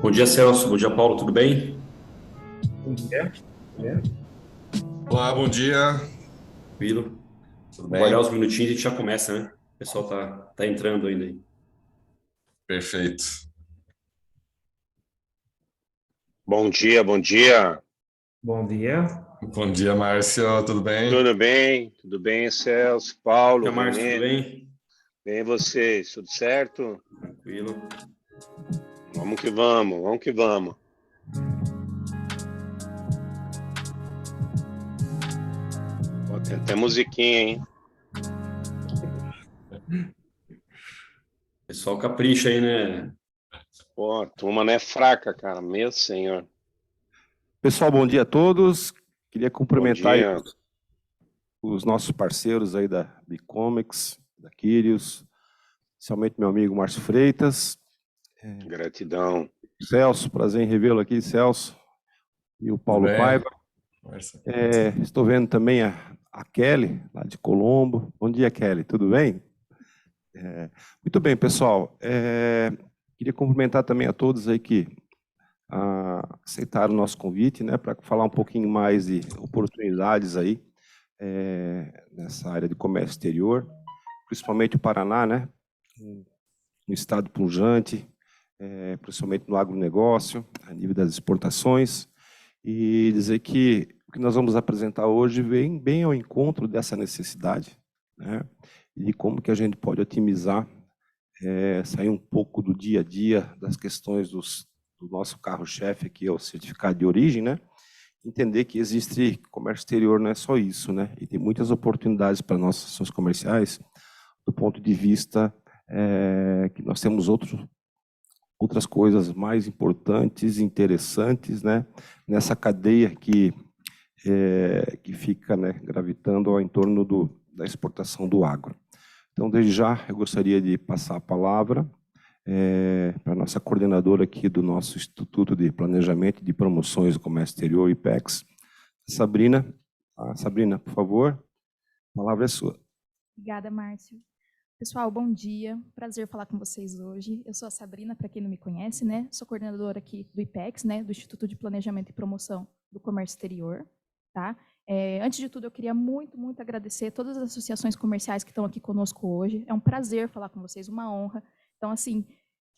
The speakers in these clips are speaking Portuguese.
Bom dia, Celso. Bom dia, Paulo. Tudo bem? Bom dia. Bom dia. Olá, bom dia. Tranquilo. Tudo Vou guardar bem? os minutinhos e a gente já começa, né? O pessoal tá entrando ainda aí. Perfeito. Bom dia, bom dia. Bom dia. Bom dia, Márcio. Tudo bem? Tudo bem, Celso, Paulo, Bom dia, Márcio. Tudo Renê, bem? bem vocês, tudo certo? Tranquilo. Vamos que vamos, vamos que vamos. Ó, tem até musiquinha, hein? Pessoal capricha aí, né? Pô, a turma não é fraca, cara, meu senhor. Pessoal, bom dia a todos. Queria Bom cumprimentar aí dia. os nossos parceiros aí da Bicomics, da Quírios, especialmente meu amigo Márcio Freitas. Gratidão. Celso, prazer em revê-lo aqui, Celso. E o Paulo Tudo bem? Paiva. Márcio. Estou vendo também a Kelly, lá de Colombo. Bom dia, Kelly, tudo bem? Muito bem, pessoal. Queria cumprimentar também a todos aí que aceitaram o nosso convite, né, para falar um pouquinho mais de oportunidades aí nessa área de comércio exterior, principalmente o Paraná, né, um estado pujante, principalmente no agronegócio, a nível das exportações, e dizer que o que nós vamos apresentar hoje vem bem ao encontro dessa necessidade, né, e como que a gente pode otimizar, sair um pouco do dia a dia, das questões do nosso carro-chefe aqui, é o certificado de origem, né? Entender que existe comércio exterior, não é só isso, né? E tem muitas oportunidades para nossas ações comerciais, do ponto de vista que nós temos outras coisas mais importantes, interessantes, né? Nessa cadeia que fica, né, gravitando ao entorno da exportação do agro. Então, desde já, eu gostaria de passar a palavra para a nossa coordenadora aqui do nosso Instituto de Planejamento e de Promoções do Comércio Exterior, IPEX, Sabrina. Sabrina, por favor, a palavra é sua. Obrigada, Márcio. Pessoal, bom dia. Prazer falar com vocês hoje. Eu sou a Sabrina, para quem não me conhece, né? Sou coordenadora aqui do IPEX, né? Do Instituto de Planejamento e Promoção do Comércio Exterior, tá? Antes de tudo, eu queria muito agradecer todas as associações comerciais que estão aqui conosco hoje. É um prazer falar com vocês, uma honra. Então, assim,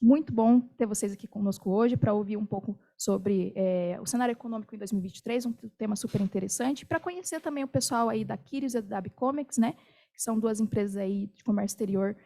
muito bom ter vocês aqui conosco hoje para ouvir um pouco sobre o cenário econômico em 2023, um tema super interessante, para conhecer também o pessoal aí da Quírios e da Bicomics, né, que são duas empresas aí de comércio exterior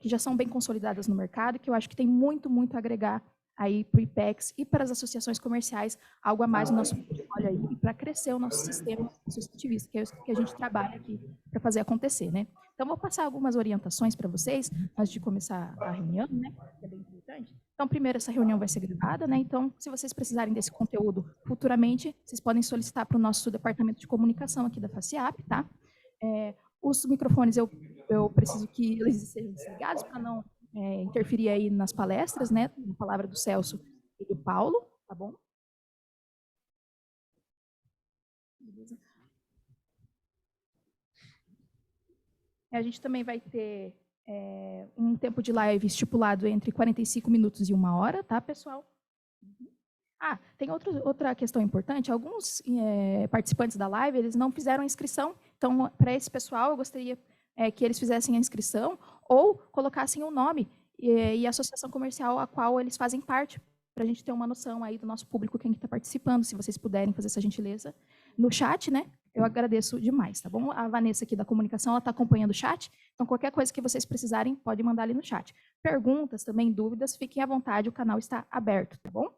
que já são bem consolidadas no mercado, que eu acho que tem muito a agregar aí para o IPEX e para as associações comerciais, algo a mais no nosso portfólio aí, para crescer o nosso sistema associativista, que é isso que a gente trabalha aqui para fazer acontecer, né? Então, vou passar algumas orientações para vocês, antes de começar a reunião, né, que é bem importante. Então, primeiro, essa reunião vai ser gravada, né? Então, se vocês precisarem desse conteúdo futuramente, vocês podem solicitar para o nosso departamento de comunicação aqui da FACIAP, tá? Os microfones, eu preciso que eles sejam desligados para não interferir aí nas palestras, né? Na palavra do Celso e do Paulo, tá bom? Beleza. A gente também vai ter um tempo de live estipulado entre 45 minutos e 1 hora, tá, pessoal? Tem outra questão importante. Alguns participantes da live, eles não fizeram a inscrição. Então, para esse pessoal, eu gostaria que eles fizessem a inscrição ou colocassem o nome e a associação comercial a qual eles fazem parte, para a gente ter uma noção aí do nosso público, quem está participando. Se vocês puderem fazer essa gentileza no chat, né? Eu agradeço demais, tá bom? A Vanessa aqui da comunicação, ela está acompanhando o chat, então qualquer coisa que vocês precisarem, pode mandar ali no chat. Perguntas, também dúvidas, fiquem à vontade, o canal está aberto, tá bom?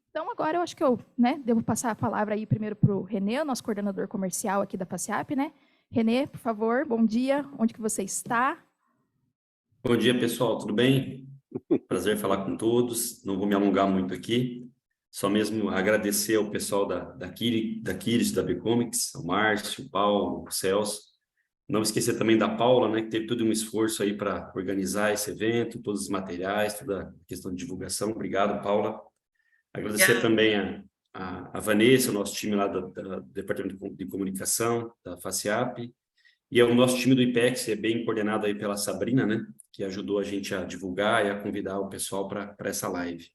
Então, agora eu acho que eu devo passar a palavra aí primeiro para o Renê, nosso coordenador comercial aqui da FACIAP, né? Renê, por favor, bom dia, onde que você está? Bom dia, pessoal. Tudo bem? Prazer falar com todos. Não vou me alongar muito aqui. Só mesmo agradecer ao pessoal da Quírios, da Bicomics, ao Márcio, o Paulo, o Celso. Não esquecer também da Paula, né, que teve todo um esforço aí para organizar esse evento, todos os materiais, toda a questão de divulgação. Obrigado, Paula. Agradecer também a Vanessa, o nosso time lá do Departamento de Comunicação, da FACIAP, e o nosso time do IPEX, é bem coordenado aí pela Sabrina, né? que ajudou a gente a divulgar e a convidar o pessoal para essa live.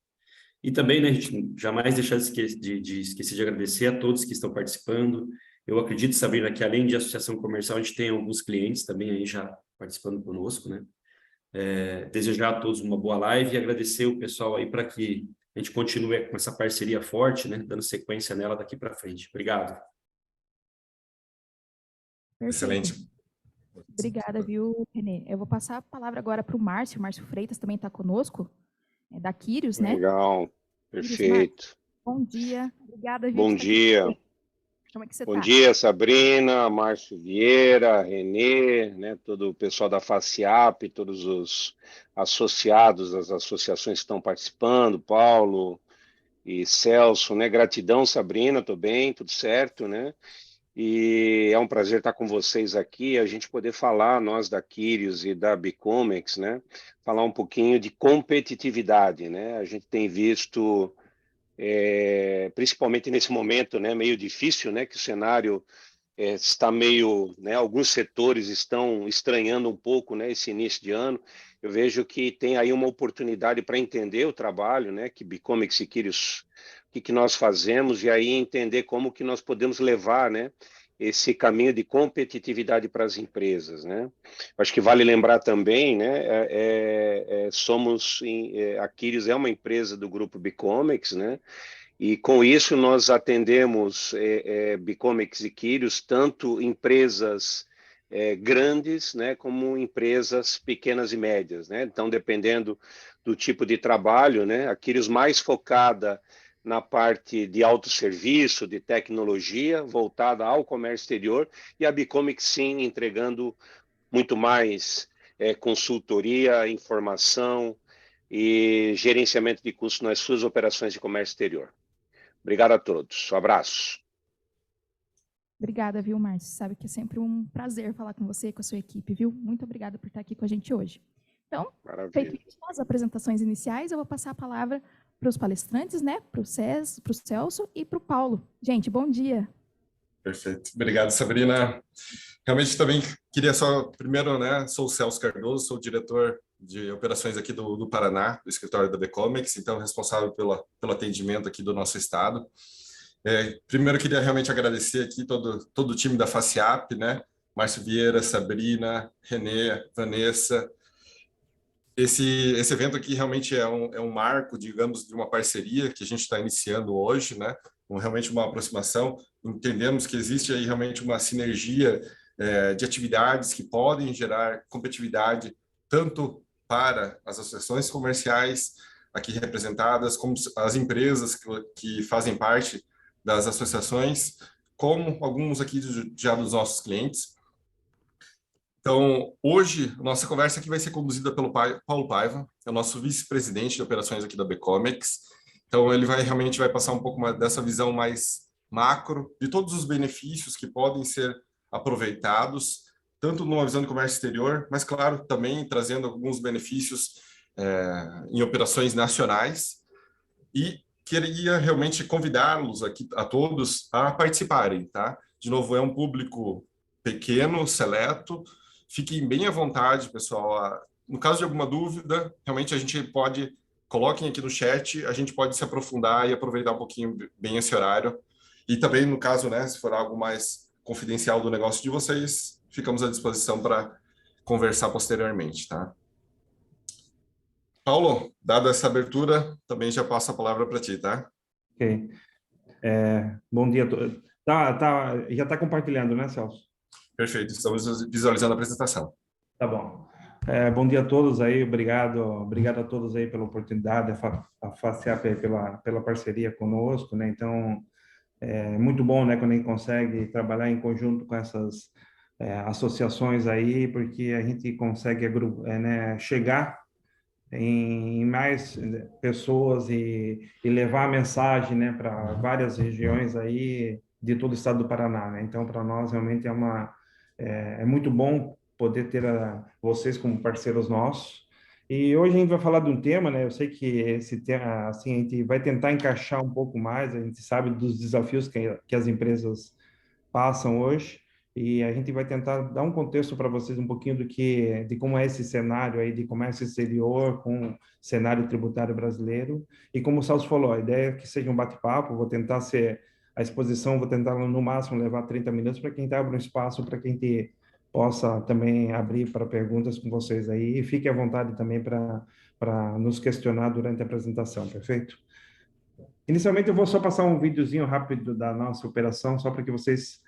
E também, né, a gente jamais deixar de esquecer de agradecer a todos que estão participando. Eu acredito, Sabrina, que além de associação comercial, a gente tem alguns clientes também aí já participando conosco, né? Desejar a todos uma boa live e agradecer o pessoal aí para que a gente continue com essa parceria forte, né? Dando sequência nela daqui para frente. Obrigado. Perfeito. Excelente. Obrigada, viu, Renê? Eu vou passar a palavra agora para o Márcio Freitas também está conosco, da Quírios, né? Legal, perfeito. Bom dia, obrigada, viu? Bom dia. Como é que você Bom tá? dia, Sabrina, Márcio Vieira, Renê, né, todo o pessoal da FACIAP, todos os associados das associações que estão participando, Paulo e Celso, né? Gratidão, Sabrina, tô bem, tudo certo, né? E é um prazer estar com vocês aqui, a gente poder falar, nós da Quírios e da Bicomex, né? Falar um pouquinho de competitividade, né? A gente tem visto, principalmente nesse momento, né, meio difícil, né, que o cenário está meio, né, alguns setores estão estranhando um pouco, né, esse início de ano. Eu vejo que tem aí uma oportunidade para entender o trabalho, né, que Bicomex e Quírios, o que nós fazemos, e aí entender como que nós podemos levar, né, esse caminho de competitividade para as empresas, né? Acho que vale lembrar também, né, a Quírios é uma empresa do grupo Bicomex, né? E com isso nós atendemos Bicomex e Quírios, tanto empresas grandes, né, como empresas pequenas e médias, né? Então, dependendo do tipo de trabalho, né, a Quírios mais focada na parte de autosserviço, de tecnologia, voltada ao comércio exterior, e a Bicomex, sim, entregando muito mais consultoria, informação e gerenciamento de custos nas suas operações de comércio exterior. Obrigado a todos. Um abraço. Obrigada, viu, Márcio? Sabe que é sempre um prazer falar com você e com a sua equipe, viu? Muito obrigada por estar aqui com a gente hoje. Então, feito as apresentações iniciais, eu vou passar a palavra para os palestrantes, né? Para o Celso e para o Paulo. Gente, bom dia. Perfeito. Obrigado, Sabrina. Realmente também queria só, primeiro, né, sou o Celso Cardoso, sou diretor de operações aqui do Paraná, do escritório da Bicomex, então responsável pelo atendimento aqui do nosso estado. Primeiro, queria realmente agradecer aqui todo o time da FACIAP, né, Márcio Vieira, Sabrina, Renê, Vanessa. Esse evento aqui realmente é um marco, digamos, de uma parceria que a gente está iniciando hoje, né, realmente uma aproximação. Entendemos que existe aí realmente uma sinergia de atividades que podem gerar competitividade tanto para as associações comerciais aqui representadas, como as empresas que fazem parte das associações, como alguns aqui já dos nossos clientes. Então, hoje, a nossa conversa aqui vai ser conduzida pelo Paulo Paiva, é o nosso vice-presidente de operações aqui da Bicomex. Então, ele realmente vai passar um pouco dessa visão mais macro de todos os benefícios que podem ser aproveitados, tanto numa visão de comércio exterior, mas, claro, também trazendo alguns benefícios em operações nacionais. E queria realmente convidá-los aqui a todos a participarem, tá? De novo, é um público pequeno, seleto. Fiquem bem à vontade, pessoal. No caso de alguma dúvida, realmente a gente coloquem aqui no chat, a gente pode se aprofundar e aproveitar um pouquinho bem esse horário. E também, no caso, né, se for algo mais confidencial do negócio de vocês, ficamos à disposição para conversar posteriormente, tá? Paulo, dada essa abertura, também já passo a palavra para ti, tá? Ok. Bom dia a todos. Já está compartilhando, né, Celso? Perfeito, estamos visualizando a apresentação. Tá bom. Bom dia a todos aí, obrigado a todos aí pela oportunidade, a FACIAP pela parceria conosco, né? Então, é muito bom, né, quando a gente consegue trabalhar em conjunto com essas associações aí, porque a gente consegue né, chegar em mais pessoas e levar a mensagem, né, para várias regiões aí de todo o estado do Paraná, né? Então, para nós realmente é muito bom poder ter vocês como parceiros nossos. E hoje a gente vai falar de um tema, né? Eu sei que esse tema, assim, a gente vai tentar encaixar um pouco mais. A gente sabe dos desafios que as empresas passam hoje. e a gente vai tentar dar um contexto para vocês um pouquinho de como é esse cenário aí de comércio exterior com cenário tributário brasileiro. E como o Celso falou, a ideia é que seja um bate-papo, vou tentar no máximo levar 30 minutos para que a gente abra um espaço para que a gente possa também abrir para perguntas com vocês aí, e fique à vontade também para nos questionar durante a apresentação, perfeito? Inicialmente, eu vou só passar um videozinho rápido da nossa operação, só para que vocês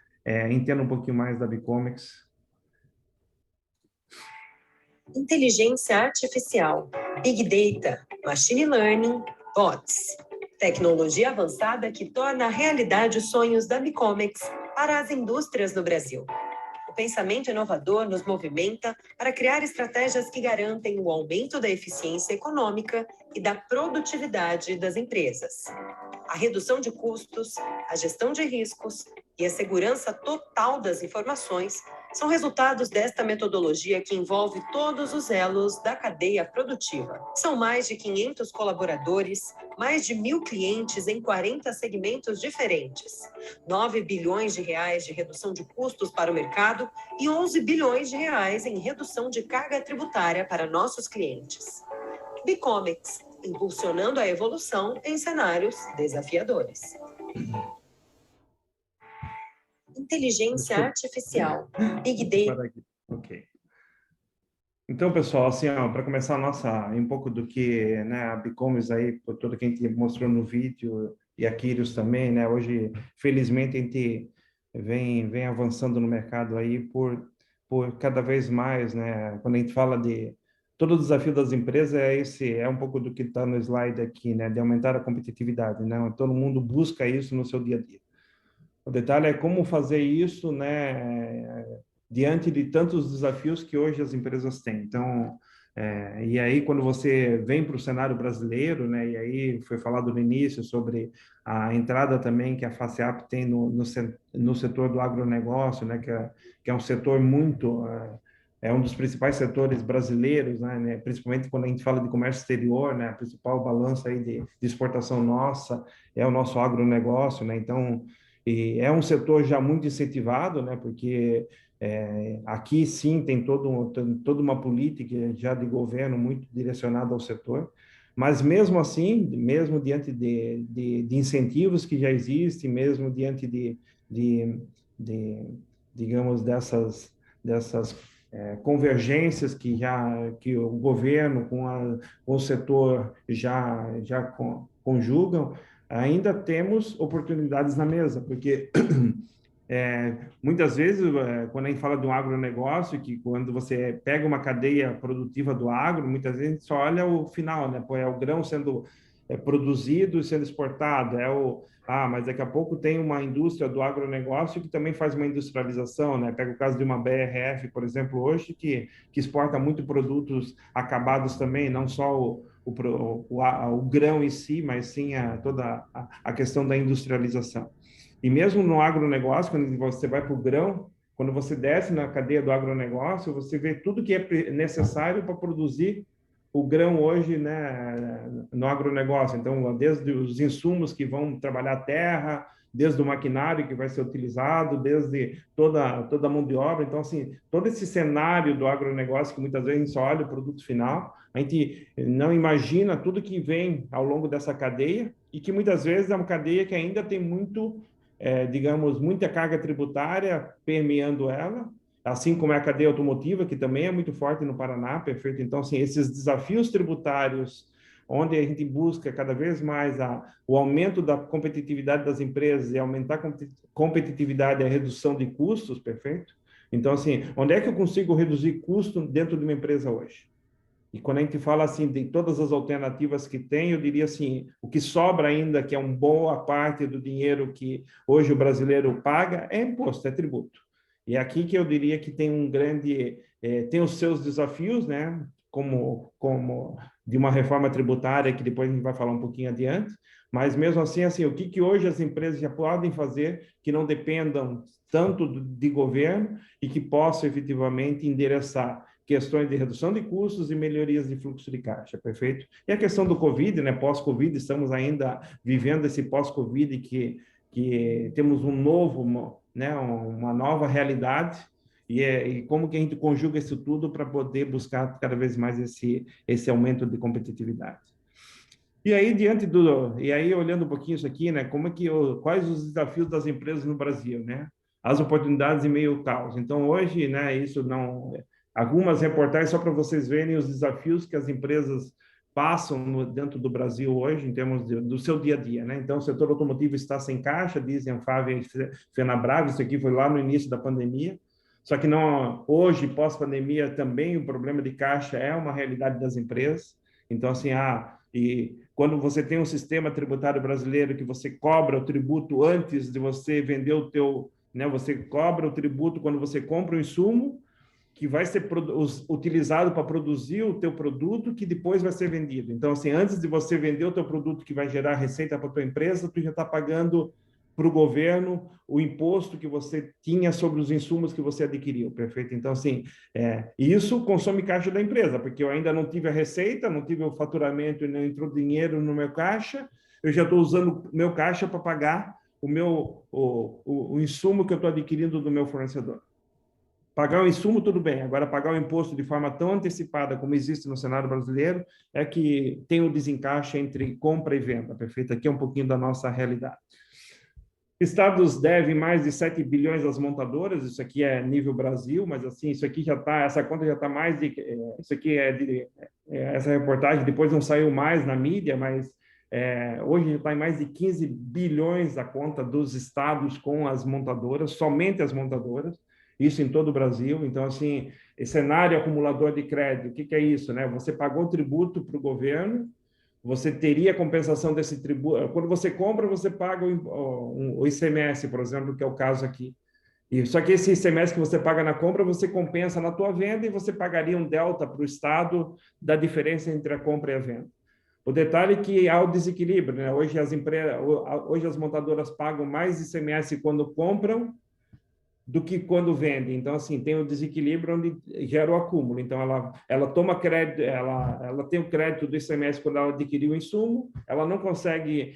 entendam um pouquinho mais da Bicomex. Inteligência artificial, Big Data, Machine Learning, bots. Tecnologia avançada que torna realidade os sonhos da Bicomex para as indústrias no Brasil. O pensamento inovador nos movimenta para criar estratégias que garantem o aumento da eficiência econômica e da produtividade das empresas. A redução de custos, a gestão de riscos e a segurança total das informações são resultados desta metodologia que envolve todos os elos da cadeia produtiva. São mais de 500 colaboradores, mais de 1.000 clientes em 40 segmentos diferentes, 9 bilhões de reais de redução de custos para o mercado e 11 bilhões de reais em redução de carga tributária para nossos clientes. Bicomex, impulsionando a evolução em cenários desafiadores. Inteligência artificial, Big Data. Ok. Então, pessoal, assim, para começar um pouco do que, né, a Bicomex aí, por tudo que a gente mostrou no vídeo, e a Quírios também, né, hoje, felizmente, a gente vem avançando no mercado aí por cada vez mais, né, quando a gente fala de todo o desafio das empresas, é um pouco do que está no slide aqui, né, de aumentar a competitividade, né, todo mundo busca isso no seu dia a dia. O detalhe é como fazer isso, né, diante de tantos desafios que hoje as empresas têm. Então, e aí quando você vem para o cenário brasileiro, né, e aí foi falado no início sobre a entrada também que a FACEAP tem no setor do agronegócio, né, que é um setor muito é um dos principais setores brasileiros, né, principalmente quando a gente fala de comércio exterior, né, a principal balança aí de exportação nossa é o nosso agronegócio, né, então e é um setor já muito incentivado, né? Porque aqui sim tem toda uma política já de governo muito direcionada ao setor, mas mesmo assim, mesmo diante de incentivos que já existem, mesmo diante digamos, dessas convergências que o governo com o setor já conjugam, ainda temos oportunidades na mesa, porque muitas vezes, quando a gente fala de um agronegócio, que quando você pega uma cadeia produtiva do agro, muitas vezes a gente só olha o final, né? Pô, é o grão sendo produzido e sendo exportado, mas daqui a pouco tem uma indústria do agronegócio que também faz uma industrialização, né? Pega o caso de uma BRF, por exemplo, hoje, que exporta muito produtos acabados também, não só o grão em si, mas sim toda a questão da industrialização. E mesmo no agronegócio, quando você vai para o grão, quando você desce na cadeia do agronegócio, você vê tudo que é necessário para produzir o grão hoje, né, no agronegócio. Então, desde os insumos que vão trabalhar a terra, desde o maquinário que vai ser utilizado, desde toda a mão de obra. Então, assim, todo esse cenário do agronegócio, que muitas vezes a gente só olha o produto final, a gente não imagina tudo que vem ao longo dessa cadeia, e que muitas vezes é uma cadeia que ainda tem digamos, muita carga tributária permeando ela, assim como é a cadeia automotiva, que também é muito forte no Paraná, perfeito? Então, assim, esses desafios tributários, onde a gente busca cada vez mais o aumento da competitividade das empresas e aumentar a competitividade e a redução de custos, perfeito? Então, assim, onde é que eu consigo reduzir custo dentro de uma empresa hoje? E quando a gente fala assim de todas as alternativas que tem, eu diria assim, o que sobra ainda, que é uma boa parte do dinheiro que hoje o brasileiro paga, é imposto, é tributo. E é aqui que eu diria que tem tem os seus desafios, né? Como de uma reforma tributária, que depois a gente vai falar um pouquinho adiante, mas mesmo assim, o que hoje as empresas já podem fazer que não dependam tanto de governo e que possam efetivamente endereçar questões de redução de custos e melhorias de fluxo de caixa, perfeito? E a questão do Covid, né? Pós-Covid, estamos ainda vivendo esse pós-Covid que temos um novo né, uma nova realidade, e como que a gente conjuga isso tudo para poder buscar cada vez mais esse aumento de competitividade. E aí olhando um pouquinho isso aqui, né, quais os desafios das empresas no Brasil, né? As oportunidades em meio ao caos. Então hoje, né, algumas reportagens só para vocês verem os desafios que as empresas passam dentro do Brasil hoje, em termos do seu dia a dia, né? Então, o setor automotivo está sem caixa, dizem Anfávia e Fenabrave, isso aqui foi lá no início da pandemia, só que não, hoje, pós-pandemia, também o problema de caixa é uma realidade das empresas. Então, assim, e quando você tem um sistema tributário brasileiro que você cobra o tributo antes de você vender o teu, né? Você cobra o tributo quando você compra o insumo, que vai ser utilizado para produzir o teu produto, que depois vai ser vendido. Então, assim, antes de você vender o teu produto que vai gerar receita para a tua empresa, tu já está pagando para o governo o imposto que você tinha sobre os insumos que você adquiriu, perfeito? Então, assim, isso consome caixa da empresa, porque eu ainda não tive a receita, não tive o faturamento e não entrou dinheiro no meu caixa, eu já estou usando o meu caixa para pagar o insumo que eu estou adquirindo do meu fornecedor. Pagar o insumo, tudo bem. Agora, pagar o imposto de forma tão antecipada como existe no cenário brasileiro é que tem o desencaixe entre compra e venda, perfeito? Aqui é um pouquinho da nossa realidade. Estados devem mais de 7 bilhões às montadoras, isso aqui é nível Brasil, mas assim, isso aqui já está, essa conta já está mais de, isso aqui essa reportagem depois não saiu mais na mídia, mas hoje está em mais de 15 bilhões a conta dos estados com as montadoras, somente as montadoras, isso em todo o Brasil. Então, assim, cenário acumulador de crédito, o que é isso, né? Você pagou tributo para o governo, você teria compensação desse tributo. Quando você compra, você paga o ICMS, por exemplo, que é o caso aqui. Só que esse ICMS que você paga na compra, você compensa na tua venda e você pagaria um delta para o Estado da diferença entre a compra e a venda. O detalhe é que há o desequilíbrio, né? Hoje as montadoras pagam mais ICMS quando compram do que quando vende. Então, assim, tem o desequilíbrio onde gera o acúmulo. Então, ela toma crédito, ela tem o crédito do ICMS quando ela adquiriu o insumo, ela não consegue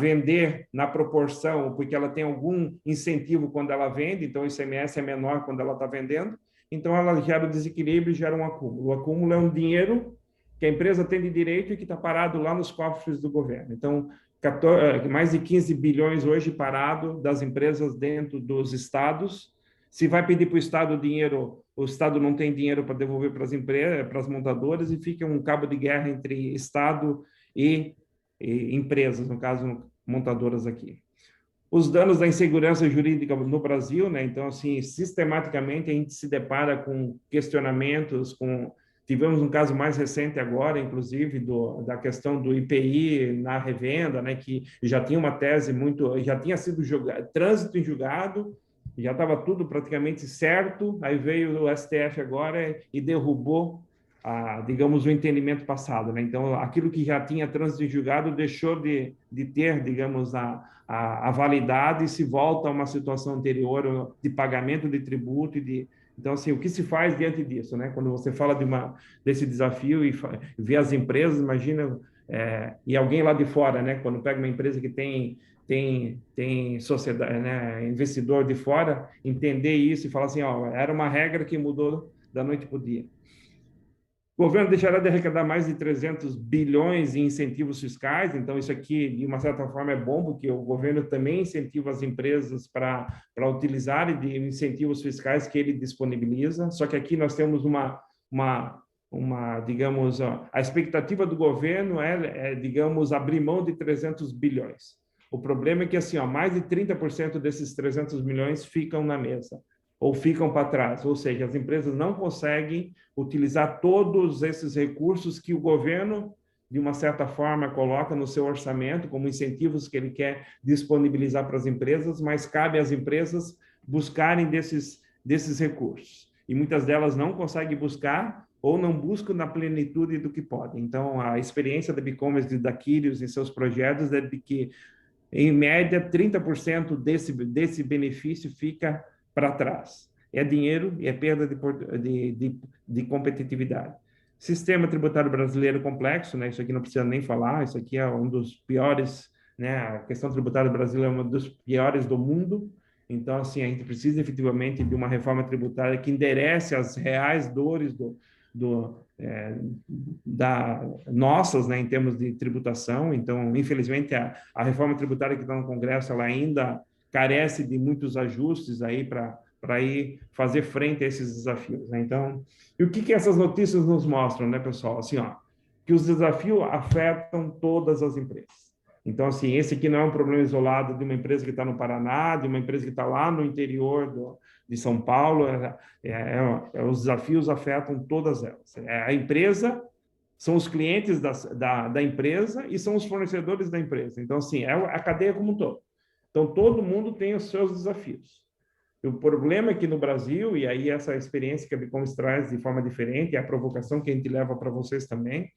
vender na proporção, porque ela tem algum incentivo quando ela vende, então o ICMS é menor quando ela está vendendo, então ela gera o desequilíbrio e gera um acúmulo. O acúmulo é um dinheiro que a empresa tem de direito e que está parado lá nos cofres do governo. Então, mais de 15 bilhões hoje parado das empresas dentro dos estados. Se vai pedir para o estado dinheiro, o estado não tem dinheiro para devolver para as empresas, para as montadoras, e fica um cabo de guerra entre estado e empresas, no caso, montadoras aqui. Os danos da insegurança jurídica no Brasil, né? Então, assim, sistematicamente a gente se depara com questionamentos, tivemos um caso mais recente agora, inclusive, da questão do IPI na revenda, né, que já tinha uma tese já tinha sido trânsito em julgado, já estava tudo praticamente certo, aí veio o STF agora e derrubou, digamos, o entendimento passado, né? Então, aquilo que já tinha trânsito em julgado deixou de ter, digamos, a validade e se volta a uma situação anterior de pagamento de tributo e Então, assim, o que se faz diante disso, né? Quando você fala desse desafio e vê as empresas, imagina, e alguém lá de fora, né? Quando pega uma empresa que tem sociedade, né? Investidor de fora, entender isso e falar assim, ó, era uma regra que mudou da noite para o dia. O governo deixará de arrecadar mais de 300 bilhões em incentivos fiscais, então isso aqui, de uma certa forma, é bom, porque o governo também incentiva as empresas para utilizarem de incentivos fiscais que ele disponibiliza, só que aqui nós temos digamos, a expectativa do governo digamos, abrir mão de 300 bilhões. O problema é que, assim, mais de 30% desses 300 milhões ficam na mesa, ou ficam para trás, ou seja, as empresas não conseguem utilizar todos esses recursos que o governo, de uma certa forma, coloca no seu orçamento como incentivos que ele quer disponibilizar para as empresas, mas cabe às empresas buscarem desses recursos. E muitas delas não conseguem buscar ou não buscam na plenitude do que podem. Então, a experiência da B-Commerce e da Quírios em seus projetos é de que, em média, 30% desse benefício fica para trás. É dinheiro e é perda de competitividade. Sistema tributário brasileiro complexo, né? Isso aqui não precisa nem falar, isso aqui é um dos piores né? A questão tributária do Brasil é uma das piores do mundo. Então, assim, a gente precisa efetivamente de uma reforma tributária que enderece as reais dores nossas, né, em termos de tributação. Então, infelizmente, a reforma tributária que está no Congresso, ela ainda carece de muitos ajustes aí para ir fazer frente a esses desafios, né? Então, e o que essas notícias nos mostram, né, pessoal? Assim, ó, que os desafios afetam todas as empresas. Então, assim, esse aqui não é um problema isolado de uma empresa que está no Paraná, de uma empresa que está lá no interior de São Paulo. Os desafios afetam todas elas. A empresa são os clientes da empresa e são os fornecedores da empresa. Então, assim, é a cadeia como um todo. Então, todo mundo tem os seus desafios. O problema é que no Brasil, e aí essa experiência que a Bicomes traz de forma diferente, é a provocação que a gente leva para vocês também,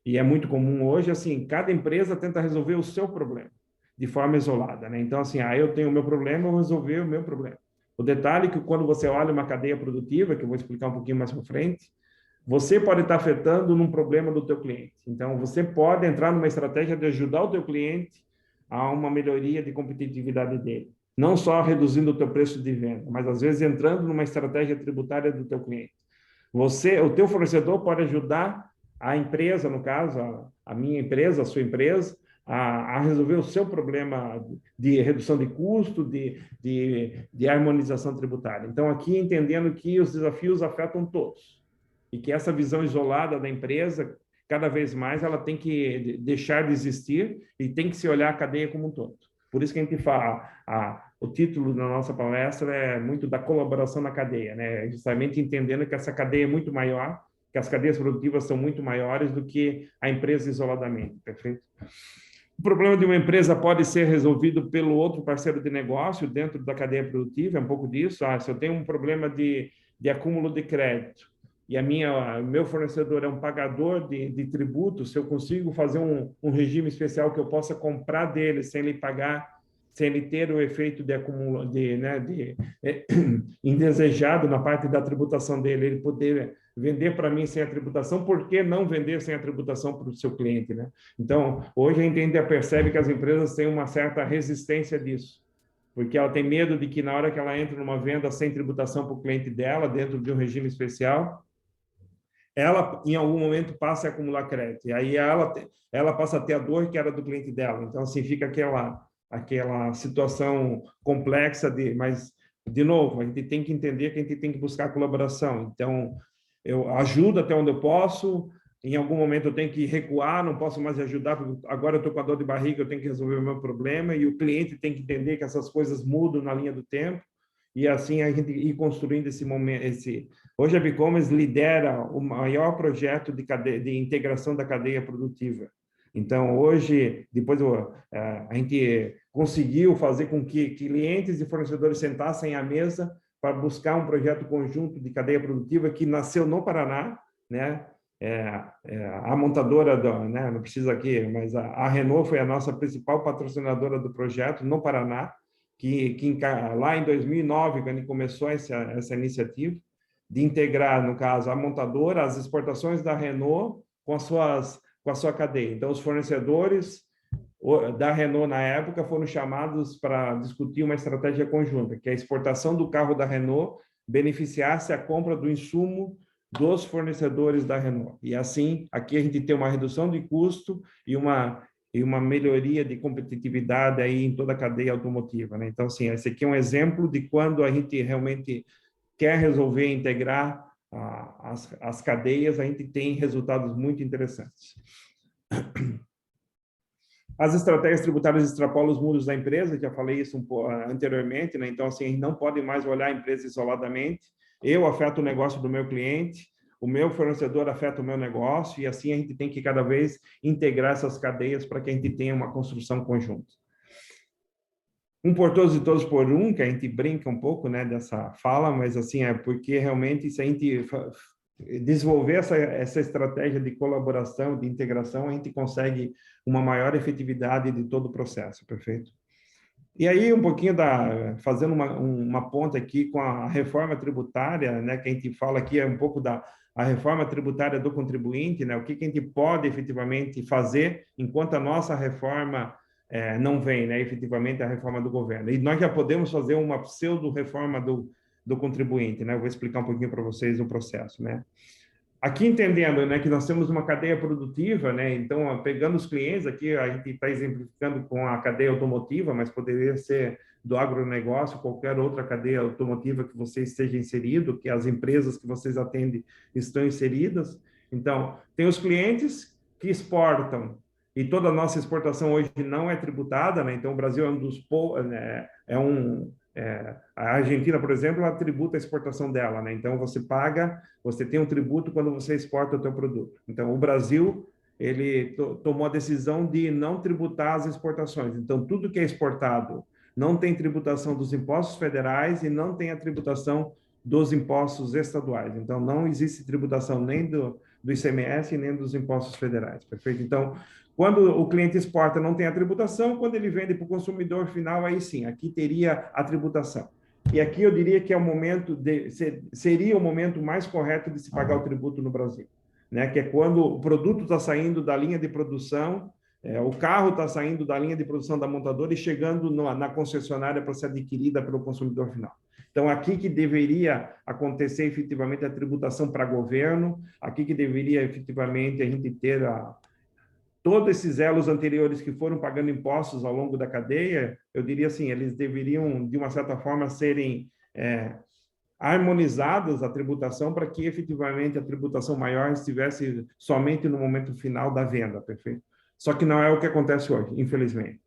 e é muito comum hoje, assim, cada empresa tenta resolver o seu problema de forma isolada, né? Então, assim, eu tenho o meu problema, eu vou resolver o meu problema. O detalhe é que quando você olha uma cadeia produtiva, que eu vou explicar um pouquinho mais para frente, você pode estar afetando num problema do teu cliente. Então, você pode entrar numa estratégia de ajudar o teu cliente a uma melhoria de competitividade dele. Não só reduzindo o teu preço de venda, mas às vezes entrando numa estratégia tributária do teu cliente. O teu fornecedor pode ajudar a empresa, no caso, a minha empresa, a sua empresa, a resolver o seu problema de redução de custo, de harmonização tributária. Então, aqui entendendo que os desafios afetam todos e que essa visão isolada da empresa, cada vez mais, ela tem que deixar de existir e tem que se olhar a cadeia como um todo. Por isso que a gente fala, o título da nossa palestra é muito da colaboração na cadeia, né? Justamente entendendo que essa cadeia é muito maior, que as cadeias produtivas são muito maiores do que a empresa isoladamente, perfeito? O problema de uma empresa pode ser resolvido pelo outro parceiro de negócio dentro da cadeia produtiva, é um pouco disso. Se eu tenho um problema de acúmulo de crédito e meu fornecedor é um pagador de tributos, se eu consigo fazer um regime especial que eu possa comprar dele sem ele pagar, sem ele ter o efeito de acúmulo, indesejado na parte da tributação dele, ele poder vender para mim sem a tributação, por que não vender sem a tributação para o seu cliente, né? Então, hoje a gente ainda percebe que as empresas têm uma certa resistência disso, porque ela tem medo de que na hora que ela entra numa venda sem tributação para o cliente dela, dentro de um regime especial, ela, em algum momento, passa a acumular crédito. E aí ela passa a ter a dor que era do cliente dela. Então, assim, fica aquela situação complexa mas, de novo, a gente tem que entender que a gente tem que buscar colaboração. Então, eu ajudo até onde eu posso, em algum momento eu tenho que recuar, não posso mais ajudar, porque agora eu estou com a dor de barriga, eu tenho que resolver o meu problema, e o cliente tem que entender que essas coisas mudam na linha do tempo, e assim a gente ir construindo esse momento. Hoje a Bicomes lidera o maior projeto de integração da cadeia produtiva. Então, hoje, depois a gente conseguiu fazer com que clientes e fornecedores sentassem à mesa para buscar um projeto conjunto de cadeia produtiva que nasceu no Paraná, né? A montadora, né? Não precisa aqui, mas a Renault foi a nossa principal patrocinadora do projeto no Paraná, que lá em 2009, quando a gente começou essa iniciativa, de integrar, no caso, a montadora, as exportações da Renault com a sua cadeia. Então, os fornecedores da Renault, na época, foram chamados para discutir uma estratégia conjunta, que a exportação do carro da Renault beneficiasse a compra do insumo dos fornecedores da Renault. E assim, aqui a gente tem uma redução de custo e uma melhoria de competitividade aí em toda a cadeia automotiva, né? Então, assim, esse aqui é um exemplo de quando a gente realmente quer resolver integrar as cadeias, a gente tem resultados muito interessantes. As estratégias tributárias extrapolam os muros da empresa, já falei isso um pouco anteriormente, né? Então, assim, a gente não pode mais olhar a empresa isoladamente. Eu afeto o negócio do meu cliente, o meu fornecedor afeta o meu negócio, e assim a gente tem que cada vez integrar essas cadeias para que a gente tenha uma construção conjunta. Um por todos e todos por um, que a gente brinca um pouco, né, dessa fala, mas assim, é porque realmente se a gente desenvolver essa estratégia de colaboração, de integração, a gente consegue uma maior efetividade de todo o processo, perfeito? E aí, um pouquinho fazendo uma ponta aqui com a reforma tributária, né, que a gente fala aqui é um pouco a reforma tributária do contribuinte, né, o que a gente pode efetivamente fazer enquanto a nossa reforma não vem, né, efetivamente, a reforma do governo. E nós já podemos fazer uma pseudo-reforma do contribuinte, né? Eu vou explicar um pouquinho para vocês o processo, né? Aqui entendendo, né, que nós temos uma cadeia produtiva, né? Então, pegando os clientes aqui, a gente está exemplificando com a cadeia automotiva, mas poderia ser do agronegócio, qualquer outra cadeia automotiva que você esteja inserido, que as empresas que vocês atendem estão inseridas. Então, tem os clientes que exportam, e toda a nossa exportação hoje não é tributada, né? Então, o Brasil é um dos a Argentina, por exemplo, ela tributa a exportação dela, né? Então, você tem um tributo quando você exporta o teu produto. Então, o Brasil, ele tomou a decisão de não tributar as exportações. Então, tudo que é exportado não tem tributação dos impostos federais e não tem a tributação dos impostos estaduais. Então, não existe tributação nem do ICMS nem dos impostos federais, perfeito? Então, quando o cliente exporta, não tem a tributação. Quando ele vende para o consumidor final, aí sim, aqui teria a tributação. E aqui eu diria que seria o momento mais correto de se pagar o tributo no Brasil, né? Que é quando o produto está saindo da linha de produção, o carro está saindo da linha de produção da montadora e chegando na concessionária para ser adquirida pelo consumidor final. Então, aqui que deveria acontecer efetivamente a tributação para governo, aqui que deveria efetivamente a gente ter todos esses elos anteriores que foram pagando impostos ao longo da cadeia, eu diria assim, eles deveriam, de uma certa forma, serem harmonizados a tributação para que, efetivamente, a tributação maior estivesse somente no momento final da venda, perfeito? Só que não é o que acontece hoje, infelizmente.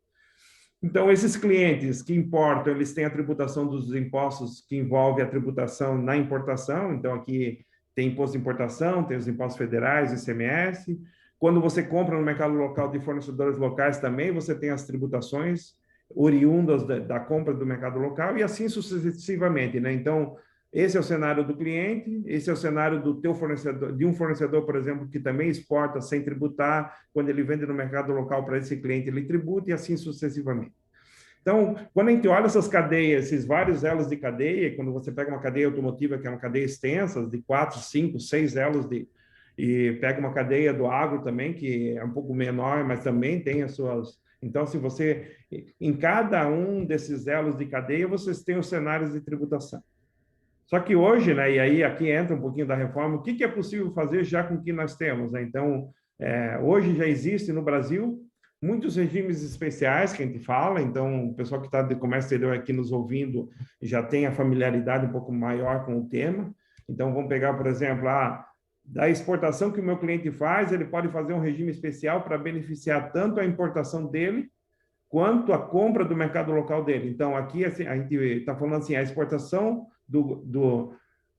Então, esses clientes que importam, eles têm a tributação dos impostos que envolve a tributação na importação. Então, aqui tem imposto de importação, tem os impostos federais, ICMS. Quando você compra no mercado local de fornecedores locais também, você tem as tributações oriundas da compra do mercado local e assim sucessivamente, né? Então, esse é o cenário do cliente, esse é o cenário do teu fornecedor, de um fornecedor, por exemplo, que também exporta sem tributar. Quando ele vende no mercado local para esse cliente, ele tributa e assim sucessivamente. Então, quando a gente olha essas cadeias, esses vários elos de cadeia, quando você pega uma cadeia automotiva, que é uma cadeia extensa, de 4, 5, 6 elos e pega uma cadeia do agro também, que é um pouco menor, mas também tem as suas... Então, se você... Em cada um desses elos de cadeia, vocês têm os cenários de tributação. Só que hoje, né, e aí aqui entra um pouquinho da reforma, o que é possível fazer já com o que nós temos, né? Então, hoje já existe no Brasil muitos regimes especiais que a gente fala, então o pessoal que está de comércio exterior aqui nos ouvindo já tem a familiaridade um pouco maior com o tema. Então, vamos pegar, por exemplo, da exportação que o meu cliente faz, ele pode fazer um regime especial para beneficiar tanto a importação dele, quanto a compra do mercado local dele. Então, aqui assim, a gente está falando assim, a exportação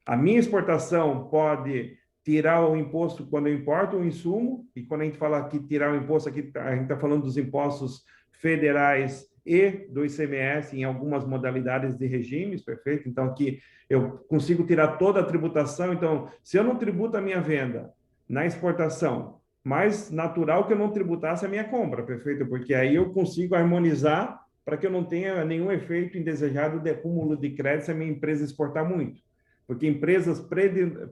a minha exportação pode tirar o imposto quando eu importo o insumo, e quando a gente fala aqui tirar o imposto, aqui a gente está falando dos impostos federais e do ICMS em algumas modalidades de regimes, perfeito? Então, aqui eu consigo tirar toda a tributação. Então, se eu não tributo a minha venda na exportação, mais natural que eu não tributasse a minha compra, perfeito? Porque aí eu consigo harmonizar para que eu não tenha nenhum efeito indesejado de acúmulo de crédito se a minha empresa exportar muito. Porque empresas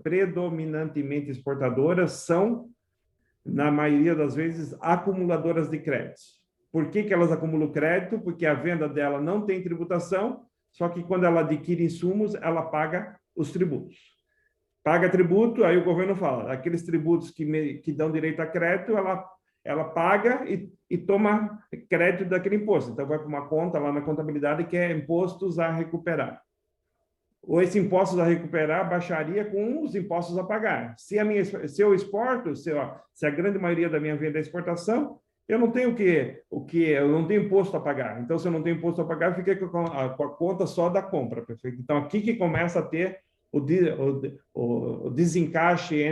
predominantemente exportadoras são, na maioria das vezes, acumuladoras de créditos. Por que elas acumulam crédito? Porque a venda dela não tem tributação, só que quando ela adquire insumos, ela paga os tributos. Paga tributo, aí o governo fala, aqueles tributos que dão direito a crédito, ela paga e toma crédito daquele imposto. Então, vai para uma conta lá na contabilidade que é impostos a recuperar. Ou esse impostos a recuperar baixaria com os impostos a pagar. Se eu exporto, se a grande maioria da minha venda é exportação, eu não tenho eu não tenho imposto a pagar. Então, se eu não tenho imposto a pagar, eu fiquei com a conta só da compra, perfeito? Então, aqui que começa a ter o desencaixe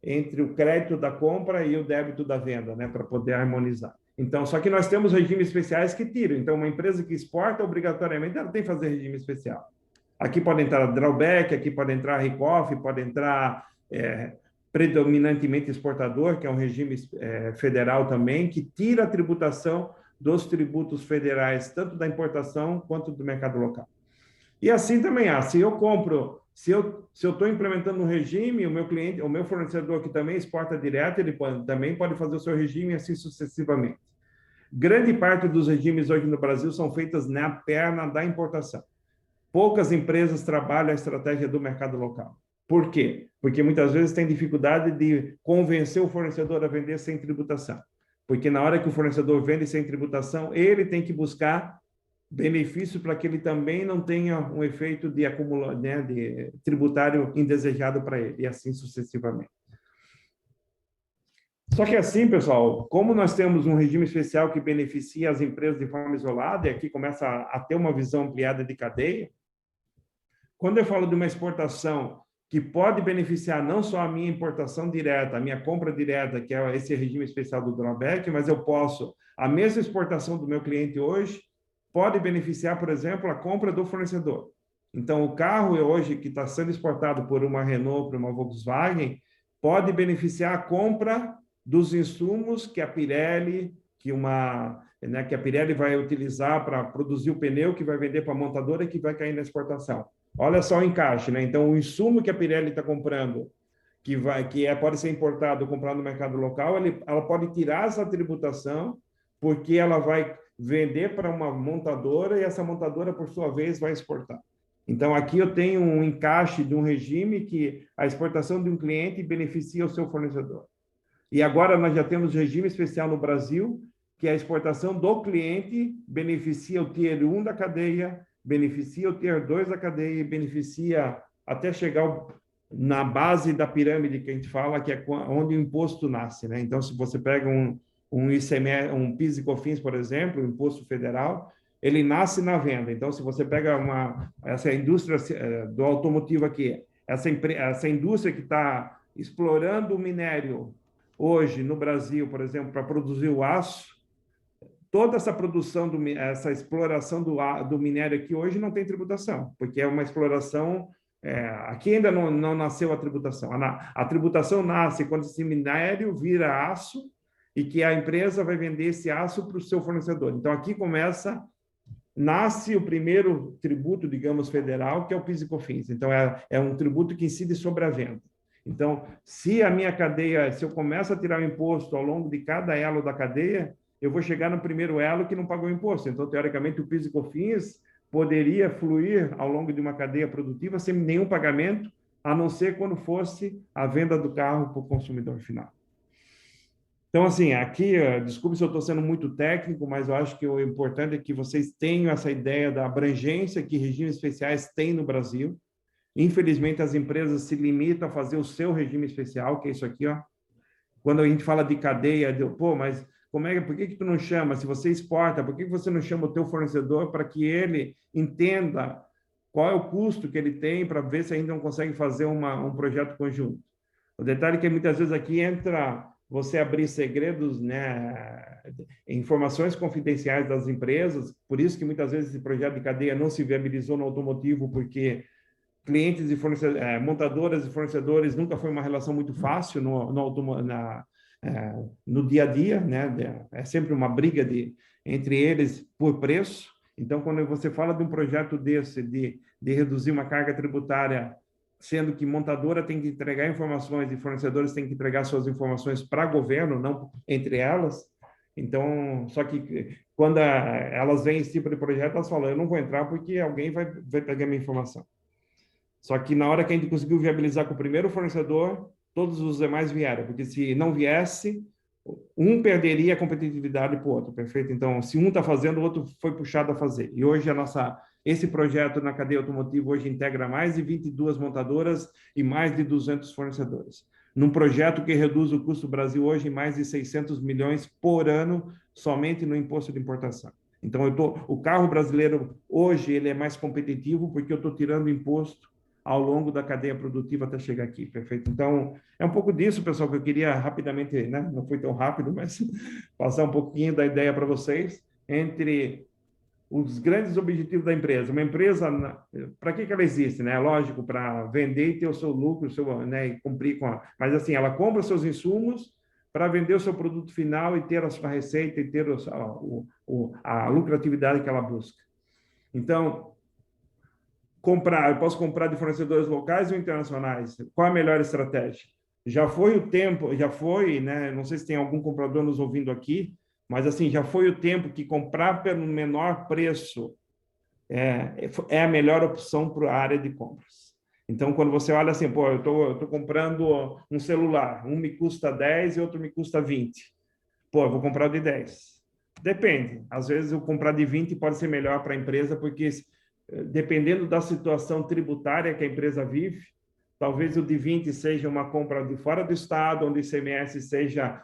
entre o crédito da compra e o débito da venda, né, para poder harmonizar. Então, só que nós temos regimes especiais que tiram. Então, uma empresa que exporta, obrigatoriamente, ela tem que fazer regime especial. Aqui pode entrar drawback, aqui pode entrar recoff, pode entrar predominantemente exportador, que é um regime federal também, que tira a tributação dos tributos federais, tanto da importação quanto do mercado local. E assim também se eu compro, se eu estou implementando um regime, o meu cliente, o meu fornecedor que também exporta direto, ele também pode fazer o seu regime assim sucessivamente. grande parte dos regimes hoje no Brasil são feitas na perna da importação. Poucas empresas trabalham a estratégia do mercado local. Por quê? Porque muitas vezes tem dificuldade de convencer o fornecedor a vender sem tributação. Porque na hora que o fornecedor vende sem tributação, ele tem que buscar benefício para que ele também não tenha um efeito de acumulação, né, de tributário indesejado para ele, e assim sucessivamente. Só que assim, pessoal, como nós temos um regime especial que beneficia as empresas de forma isolada, e aqui começa a ter uma visão ampliada de cadeia, quando eu falo de uma exportação que pode beneficiar não só a minha importação direta, a minha compra direta, que é esse regime especial do drawback, mas eu posso, a mesma exportação do meu cliente hoje, pode beneficiar, por exemplo, a compra do fornecedor. Então, o carro hoje que está sendo exportado por uma Renault, por uma Volkswagen, pode beneficiar a compra dos insumos que a Pirelli, que a Pirelli vai utilizar para produzir o pneu que vai vender para a montadora e que vai cair na exportação. Olha só o encaixe, né? Então, o insumo que a Pirelli está comprando, pode ser importado ou comprado no mercado local, ela pode tirar essa tributação, porque ela vai vender para uma montadora e essa montadora, por sua vez, vai exportar. Então, aqui eu tenho um encaixe de um regime que a exportação de um cliente beneficia o seu fornecedor. E agora nós já temos regime especial no Brasil, que a exportação do cliente beneficia o Tier 1 da cadeia, beneficia o Tier 2 da cadeia e beneficia até chegar na base da pirâmide que a gente fala, que é onde o imposto nasce, né? Então, se você pega um ICMS, um PIS e COFINS, por exemplo, o imposto federal, ele nasce na venda. Então, se você pega essa indústria do automotivo aqui, essa indústria que está explorando o minério hoje no Brasil, por exemplo, para produzir o aço, toda essa produção, essa exploração do minério aqui hoje não tem tributação, porque é uma exploração, aqui ainda não nasceu a tributação. A tributação nasce quando esse minério vira aço e que a empresa vai vender esse aço para o seu fornecedor. Então, aqui nasce o primeiro tributo, digamos, federal, que é o PIS e COFINS. Então, é um tributo que incide sobre a venda. Então, se a minha cadeia, se eu começo a tirar o imposto ao longo de cada elo da cadeia, eu vou chegar no primeiro elo que não pagou imposto. Então, teoricamente, o PIS e COFINS poderia fluir ao longo de uma cadeia produtiva sem nenhum pagamento, a não ser quando fosse a venda do carro para o consumidor final. Então, assim, aqui, desculpe se eu estou sendo muito técnico, mas eu acho que o importante é que vocês tenham essa ideia da abrangência que regimes especiais têm no Brasil. Infelizmente, as empresas se limitam a fazer o seu regime especial, que é isso aqui, ó. Quando a gente fala de cadeia, mas por que tu não chama? Se você exporta, por que você não chama o teu fornecedor para que ele entenda qual é o custo que ele tem para ver se ainda não consegue fazer um projeto conjunto? O detalhe é que muitas vezes aqui entra você abrir segredos, né, informações confidenciais das empresas, por isso que muitas vezes esse projeto de cadeia não se viabilizou no automotivo, porque clientes e montadoras e fornecedores nunca foi uma relação muito fácil no dia a dia, né? É sempre uma briga entre eles por preço. Então, quando você fala de um projeto desse, de reduzir uma carga tributária, sendo que montadora tem que entregar informações e fornecedores têm que entregar suas informações para governo, não entre elas. Então, só que quando elas veem esse tipo de projeto, elas falam, eu não vou entrar porque alguém vai pegar minha informação. Só que na hora que a gente conseguiu viabilizar com o primeiro fornecedor, todos os demais vieram, porque se não viesse, um perderia a competitividade para o outro, perfeito? Então, se um está fazendo, o outro foi puxado a fazer. E hoje esse projeto na cadeia automotiva hoje integra mais de 22 montadoras e mais de 200 fornecedores. Num projeto que reduz o custo do Brasil hoje em mais de 600 milhões por ano, somente no imposto de importação. Então, o carro brasileiro hoje ele é mais competitivo porque eu estou tirando imposto ao longo da cadeia produtiva até chegar aqui, perfeito? Então, é um pouco disso, pessoal, que eu queria rapidamente, né? Não foi tão rápido, mas passar um pouquinho da ideia para vocês, entre os grandes objetivos da empresa. Uma empresa, para que ela existe, né? Lógico, para vender e ter o seu lucro, né? E cumprir mas, assim, ela compra seus insumos para vender o seu produto final e ter a sua receita e ter a lucratividade que ela busca. Então, eu posso comprar de fornecedores locais ou internacionais? Qual a melhor estratégia? Já foi o tempo, né? Não sei se tem algum comprador nos ouvindo aqui, Mas, assim, já foi o tempo que comprar pelo menor preço é a melhor opção para a área de compras. Então, quando você olha assim, pô, eu tô comprando um celular, um me custa 10 e outro me custa 20. Pô, eu vou comprar o de 10. Depende. Às vezes, o comprar de 20 pode ser melhor para a empresa, porque dependendo da situação tributária que a empresa vive, talvez o de 20 seja uma compra de fora do estado, onde o ICMS seja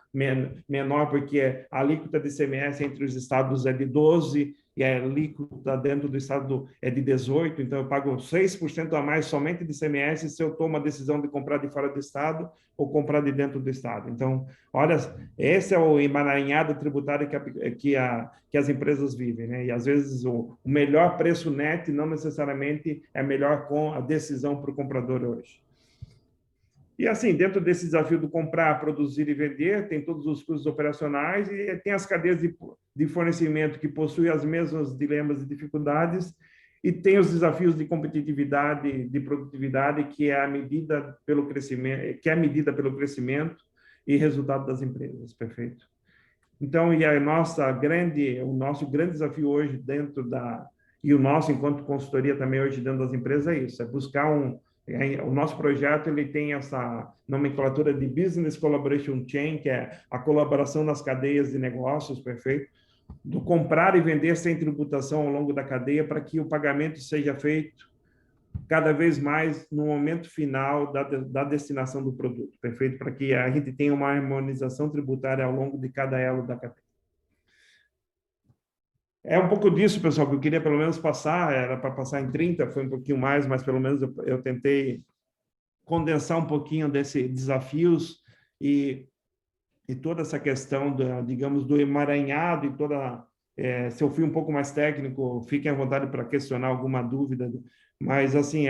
menor, porque a alíquota de ICMS entre os estados é de 12% e a alíquota dentro do estado é de 18%, então eu pago 6% a mais somente de ICMS se eu tomo a decisão de comprar de fora do estado ou comprar de dentro do estado. Então, olha, esse é o emaranhado tributário que as empresas vivem, né? E às vezes o melhor preço net não necessariamente é melhor com a decisão para o comprador hoje. E assim, dentro desse desafio do comprar, produzir e vender, tem todos os custos operacionais e tem as cadeias de fornecimento que possuem as mesmas dilemas e dificuldades e tem os desafios de competitividade, de produtividade, que é medida pelo crescimento e resultado das empresas, perfeito? Então, e o nosso grande desafio hoje e o nosso enquanto consultoria também hoje dentro das empresas é isso, é buscar o nosso projeto ele tem essa nomenclatura de Business Collaboration Chain, que é a colaboração nas cadeias de negócios, perfeito? Do comprar e vender sem tributação ao longo da cadeia para que o pagamento seja feito cada vez mais no momento final da destinação do produto, perfeito? Para que a gente tenha uma harmonização tributária ao longo de cada elo da cadeia. É um pouco disso, pessoal, que eu queria pelo menos passar, era para passar em 30, foi um pouquinho mais, mas pelo menos eu tentei condensar um pouquinho desses desafios e toda essa questão, digamos, do emaranhado e toda... se eu fui um pouco mais técnico, fiquem à vontade para questionar alguma dúvida, mas, assim,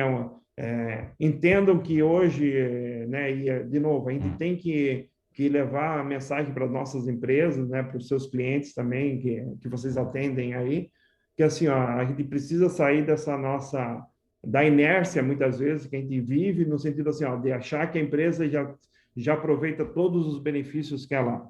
entendam que hoje, né, e, de novo, a gente tem que levar a mensagem para as nossas empresas, né, para os seus clientes também, que vocês atendem aí, que assim, ó, a gente precisa sair da inércia, muitas vezes, que a gente vive, no sentido assim, ó, de achar que a empresa já aproveita todos os benefícios que ela...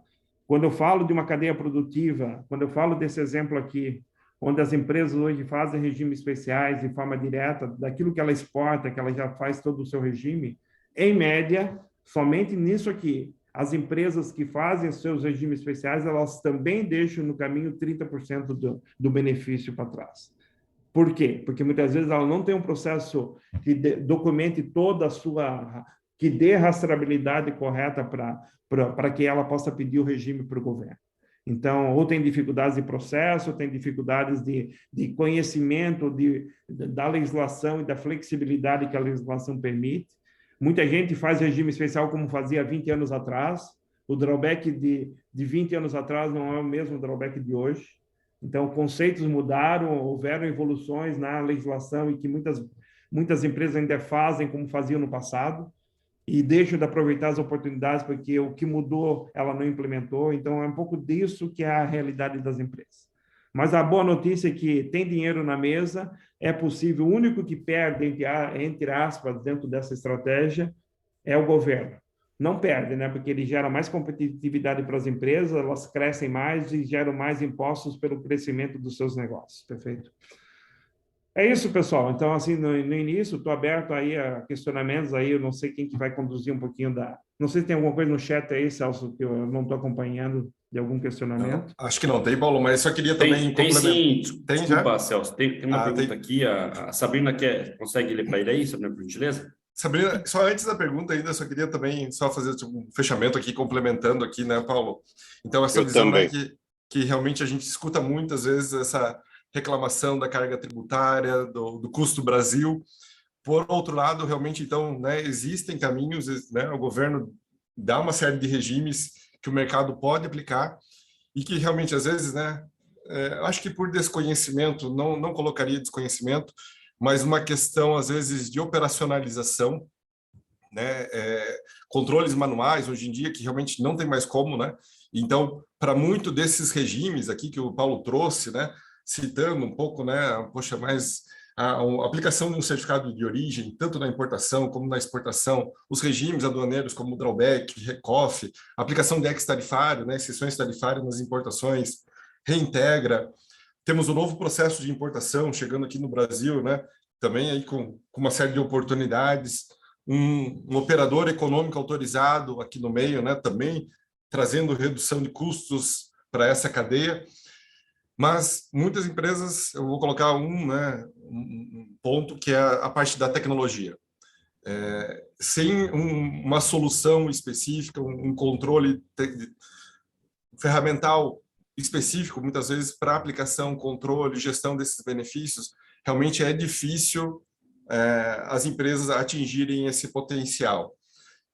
Quando eu falo de uma cadeia produtiva, quando eu falo desse exemplo aqui, onde as empresas hoje fazem regimes especiais de forma direta, daquilo que ela exporta, que ela já faz todo o seu regime, em média, somente nisso aqui, as empresas que fazem seus regimes especiais, elas também deixam no caminho 30% do benefício para trás. Por quê? Porque muitas vezes ela não tem um processo que documente toda a sua... que dê rastreabilidade correta para que ela possa pedir o regime para o governo. Então, ou tem dificuldades de processo, ou tem dificuldades de conhecimento da legislação e da flexibilidade que a legislação permite. Muita gente faz regime especial como fazia 20 anos atrás. O drawback de 20 anos atrás não é o mesmo drawback de hoje. Então, conceitos mudaram, houveram evoluções na legislação e que muitas empresas ainda fazem como faziam no passado e deixam de aproveitar as oportunidades porque o que mudou ela não implementou. Então, é um pouco disso que é a realidade das empresas. Mas a boa notícia é que tem dinheiro na mesa, é possível, o único que perde, entre aspas, dentro dessa estratégia, é o governo. Não perde, né? Porque ele gera mais competitividade para as empresas, elas crescem mais e geram mais impostos pelo crescimento dos seus negócios, perfeito? É isso, pessoal. Então, assim, no início, estou aberto aí a questionamentos, aí eu não sei quem que vai conduzir um pouquinho Não sei se tem alguma coisa no chat aí, Celso, que eu não estou acompanhando de algum questionamento. Não, acho que não tem, Paulo, mas só queria também tem sim, Tem desculpa, já? Celso, tem uma pergunta aqui, a Sabrina consegue ler para ele aí, Sabrina, por gentileza? Sabrina, só antes da pergunta ainda, só queria também fazer tipo, um fechamento aqui, complementando aqui, né, Paulo? Então, essa visão, né, que realmente a gente escuta muitas vezes essa reclamação da carga tributária, do custo Brasil. Por outro lado, realmente, então, né, existem caminhos, né, o governo dá uma série de regimes que o mercado pode aplicar e que realmente, às vezes, né, acho que por desconhecimento, não colocaria desconhecimento, mas uma questão, às vezes, de operacionalização, né, controles manuais, hoje em dia, que realmente não tem mais como, né? Então, para muito desses regimes aqui que o Paulo trouxe, né, citando um pouco, né, poxa, mas a aplicação de um certificado de origem, tanto na importação como na exportação, os regimes aduaneiros como o drawback, recoff, a aplicação de ex-tarifário, né, exceções tarifárias nas importações, reintegra. Temos o novo processo de importação chegando aqui no Brasil, né, também aí com uma série de oportunidades, um operador econômico autorizado aqui no meio, né, também trazendo redução de custos para essa cadeia. Mas muitas empresas, eu vou colocar um ponto que é a parte da tecnologia. Sem uma solução específica, um controle ferramental específico, muitas vezes para aplicação, controle, gestão desses benefícios, realmente é difícil as empresas atingirem esse potencial.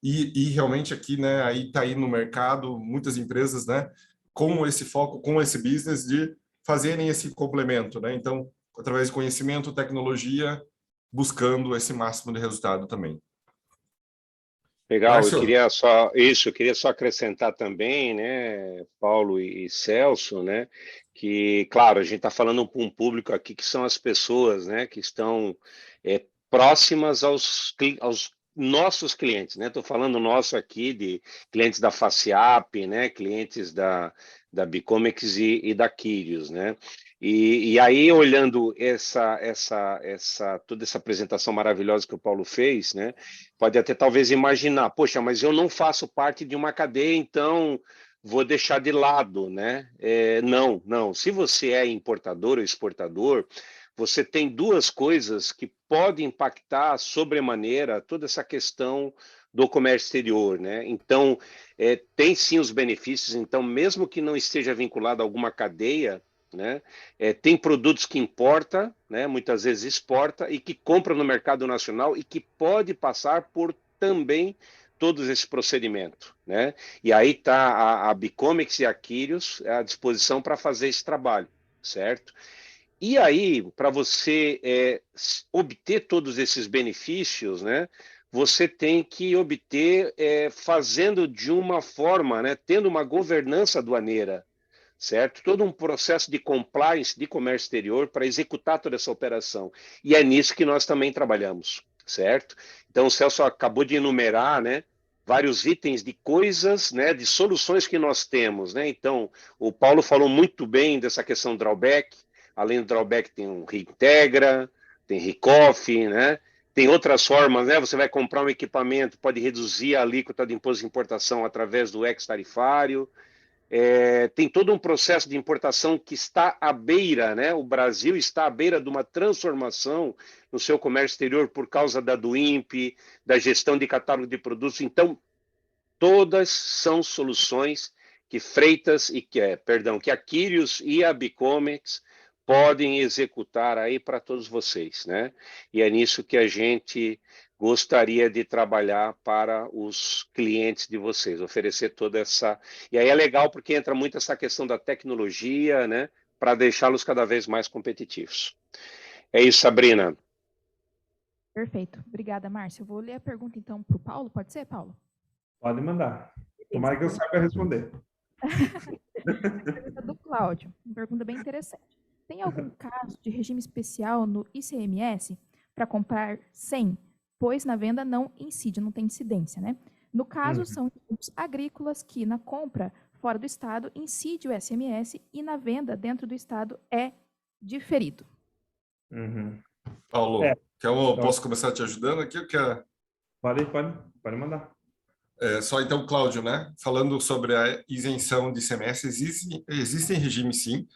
E realmente aqui, né, aí está aí no mercado muitas empresas, né, com esse foco, com esse business de fazerem esse complemento, né? Então, através de conhecimento, tecnologia, buscando esse máximo de resultado também. Legal, Márcio? eu queria só acrescentar também, né, Paulo e Celso, né, que, claro, a gente está falando para um público aqui que são as pessoas, né, que estão próximas aos nossos clientes, né? Estou falando nosso aqui de clientes da FACIAP, né, clientes da Bicomex e da Quírios, né? E aí, olhando toda essa apresentação maravilhosa que o Paulo fez, né? Pode até talvez imaginar, poxa, mas eu não faço parte de uma cadeia, então vou deixar de lado, né? Não. Se você é importador ou exportador, você tem duas coisas que podem impactar sobremaneira toda essa questão do comércio exterior, né? Então, tem sim os benefícios. Então, mesmo que não esteja vinculado a alguma cadeia, né? Tem produtos que importa, né? Muitas vezes exporta e que compra no mercado nacional e que pode passar por também todos esse procedimento, né? E aí está a Bicomex e a Quírios à disposição para fazer esse trabalho, certo? E aí, para você obter todos esses benefícios, né, você tem que obter fazendo de uma forma, né, tendo uma governança aduaneira, certo? Todo um processo de compliance de comércio exterior para executar toda essa operação. E é nisso que nós também trabalhamos, certo? Então, o Celso acabou de enumerar, né, vários itens de coisas, né, de soluções que nós temos, né? Então, o Paulo falou muito bem dessa questão do drawback. Além do drawback, tem um reintegra, tem recoff, né? Tem outras formas, né? Você vai comprar um equipamento, pode reduzir a alíquota de imposto de importação através do ex-tarifário. Tem todo um processo de importação que está à beira, né? O Brasil está à beira de uma transformação no seu comércio exterior por causa da DUIMP, da gestão de catálogo de produtos. Então, todas são soluções que que a Quírios e a Bicomex podem executar aí para todos vocês, né? E é nisso que a gente gostaria de trabalhar para os clientes de vocês, oferecer toda essa... E aí é legal porque entra muito essa questão da tecnologia, né? Para deixá-los cada vez mais competitivos. É isso, Sabrina. Perfeito. Obrigada, Márcio. Eu vou ler a pergunta, então, para o Paulo. Pode ser, Paulo? Pode mandar. Tomara que eu saiba responder. Pergunta do Cláudio. Uma pergunta bem interessante. Tem algum caso de regime especial no ICMS para comprar sem, pois na venda não incide, não tem incidência, né? No caso, são insumos agrícolas que na compra fora do estado incide o ICMS e na venda dentro do estado é diferido. Paulo, posso começar te ajudando aqui? Pode mandar. Só então, Cláudio, né? Falando sobre a isenção de ICMS, existem regimes sim.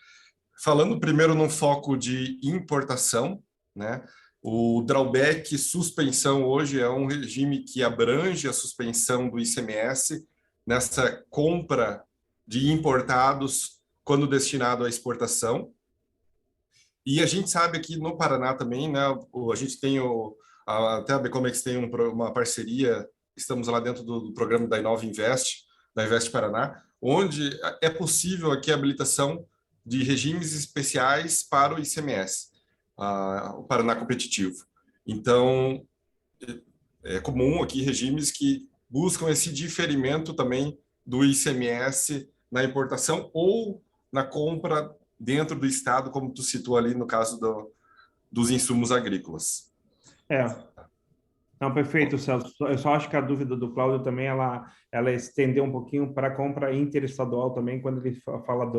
Falando primeiro num foco de importação, né? O drawback suspensão hoje é um regime que abrange a suspensão do ICMS nessa compra de importados quando destinado à exportação. E a gente sabe aqui no Paraná também, né? A gente tem até a Bicomex tem uma parceria, estamos lá dentro do programa da Inova Invest, da Invest Paraná, onde é possível aqui a habilitação de regimes especiais para o ICMS, o Paraná Competitivo. Então, é comum aqui regimes que buscam esse diferimento também do ICMS na importação ou na compra dentro do estado, como tu citou ali no caso dos insumos agrícolas. Não, perfeito, Celso. Eu só acho que a dúvida do Cláudio também, ela estendeu um pouquinho para a compra interestadual também, quando ele fala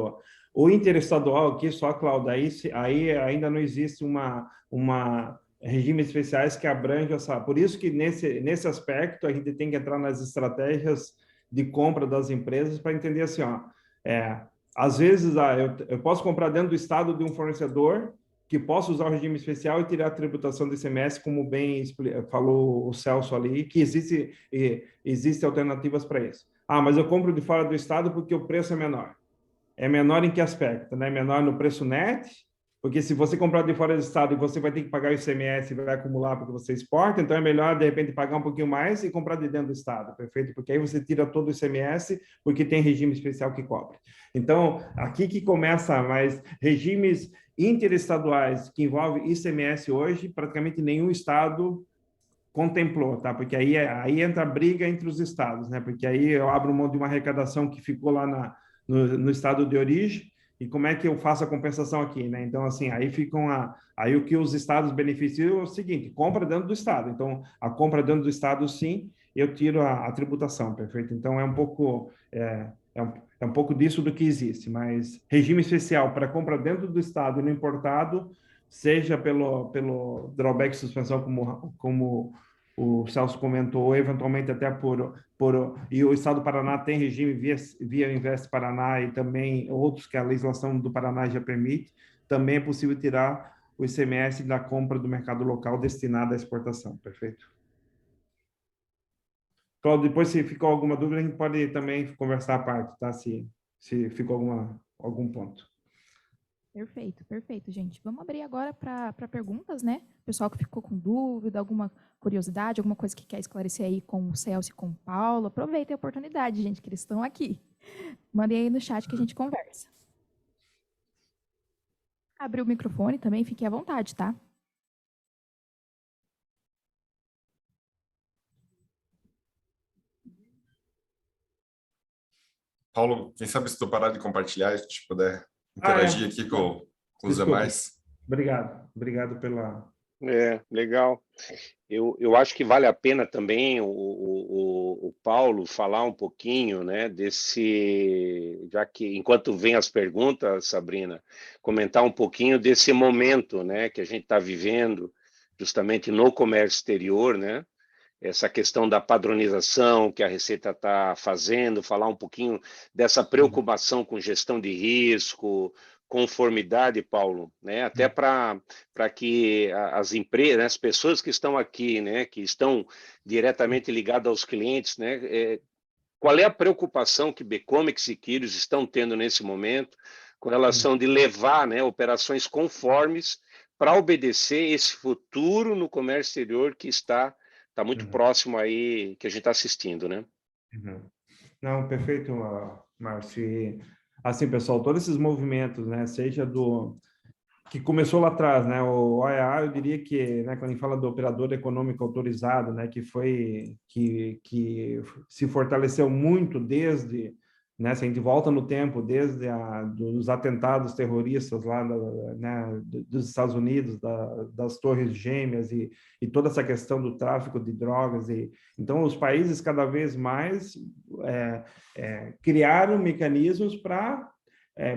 o interestadual aqui, só, Cláudio, aí ainda não existe uma regimes especiais que abrange essa... Por isso que nesse aspecto a gente tem que entrar nas estratégias de compra das empresas para entender assim, ó, às vezes eu posso comprar dentro do estado de um fornecedor que possa usar o regime especial e tirar a tributação do ICMS, como bem falou o Celso ali, que existe alternativas para isso. Mas eu compro de fora do estado porque o preço é menor. É menor em que aspecto? Né? Menor no preço net, porque se você comprar de fora do estado e você vai ter que pagar o ICMS e vai acumular porque você exporta, então é melhor, de repente, pagar um pouquinho mais e comprar de dentro do estado, perfeito? Porque aí você tira todo o ICMS, porque tem regime especial que cobre. Então, aqui que começa mais regimes interestaduais que envolvem ICMS hoje, praticamente nenhum estado contemplou, tá? Porque aí entra a briga entre os estados, né? Porque aí eu abro mão de uma arrecadação que ficou lá no estado de origem, e como é que eu faço a compensação aqui, né? Então, assim, aí o que os estados beneficiam é o seguinte: compra dentro do estado. Então, a compra dentro do estado, sim, eu tiro a tributação, perfeito? Então, é um pouco disso do que existe, mas regime especial para compra dentro do estado e no importado, seja pelo drawback de suspensão, como o Celso comentou, ou eventualmente até e o Estado do Paraná tem regime via Invest Paraná e também outros que a legislação do Paraná já permite, também é possível tirar o ICMS da compra do mercado local destinado à exportação, perfeito? Cláudio, depois se ficou alguma dúvida, a gente pode também conversar à parte, tá? Se ficou algum ponto. Perfeito, gente. Vamos abrir agora para perguntas, né? Pessoal que ficou com dúvida, alguma curiosidade, alguma coisa que quer esclarecer aí com o Celso e com o Paulo, aproveitem a oportunidade, gente, que eles estão aqui. Mandem aí no chat que a gente conversa. Abriu o microfone também, fiquem à vontade, tá? Paulo, quem sabe se tu parar de compartilhar, a gente puder interagir aqui com os demais. Obrigado pela... Legal. Eu acho que vale a pena também o Paulo falar um pouquinho, né, já que enquanto vem as perguntas, Sabrina, comentar um pouquinho desse momento, né, que a gente está vivendo justamente no comércio exterior, né, essa questão da padronização que a Receita está fazendo, falar um pouquinho dessa preocupação com gestão de risco, conformidade, Paulo, né? Até para que as empresas, né, as pessoas que estão aqui, né, que estão diretamente ligadas aos clientes, né, qual é a preocupação que Becomex e Quírios estão tendo nesse momento com relação de levar, né, operações conformes para obedecer esse futuro no comércio exterior que está muito próximo aí, que a gente está assistindo, né? Não, perfeito, Márcio. E, assim, pessoal, todos esses movimentos, né, seja que começou lá atrás, né, o OEA, eu diria que, né, quando a gente fala do operador econômico autorizado, né, que se fortaleceu muito desde, né, se a gente volta no tempo, desde dos atentados terroristas lá, né, dos Estados Unidos, das Torres Gêmeas e toda essa questão do tráfico de drogas. Então, os países cada vez mais criaram mecanismos para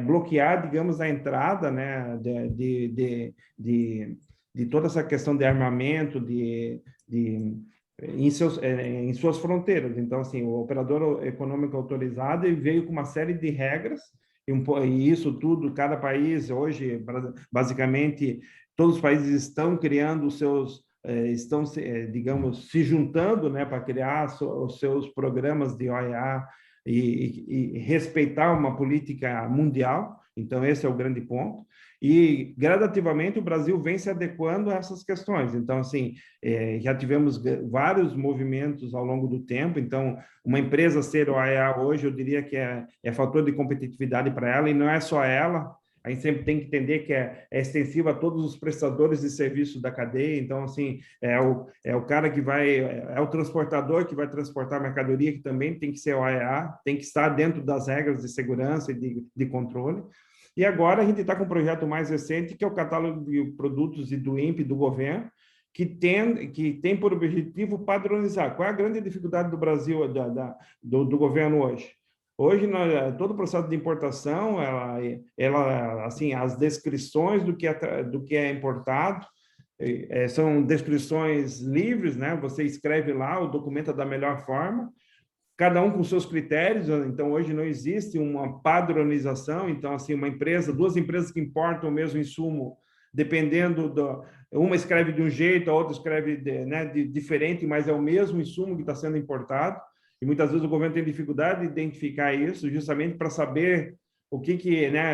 bloquear, digamos, a entrada, né, de toda essa questão de armamento em suas fronteiras. Então, assim, o operador econômico autorizado ele veio com uma série de regras, e isso tudo, cada país, hoje, basicamente, todos os países estão criando os seus, digamos, se juntando, né, para criar os seus programas de OEA e respeitar uma política mundial. Então, esse é o grande ponto. E, gradativamente, o Brasil vem se adequando a essas questões. Então, assim, já tivemos vários movimentos ao longo do tempo. Então, uma empresa ser OEA hoje, eu diria que é fator de competitividade para ela, e não é só ela. A gente sempre tem que entender que é extensivo a todos os prestadores de serviço da cadeia. Então, assim, é o cara que é o transportador que vai transportar mercadoria, que também tem que ser OEA, tem que estar dentro das regras de segurança e de controle. E agora a gente está com um projeto mais recente, que é o catálogo de produtos e do INPE do governo, que tem por objetivo padronizar. Qual é a grande dificuldade do Brasil, do governo hoje? Hoje, todo o processo de importação, assim, as descrições do que é importado, são descrições livres, né? Você escreve lá, o documento da melhor forma, cada um com seus critérios. Então, hoje não existe uma padronização. Então, assim, duas empresas que importam o mesmo insumo, dependendo uma escreve de um jeito, a outra escreve diferente, mas é o mesmo insumo que está sendo importado. E muitas vezes o governo tem dificuldade de identificar isso, justamente para saber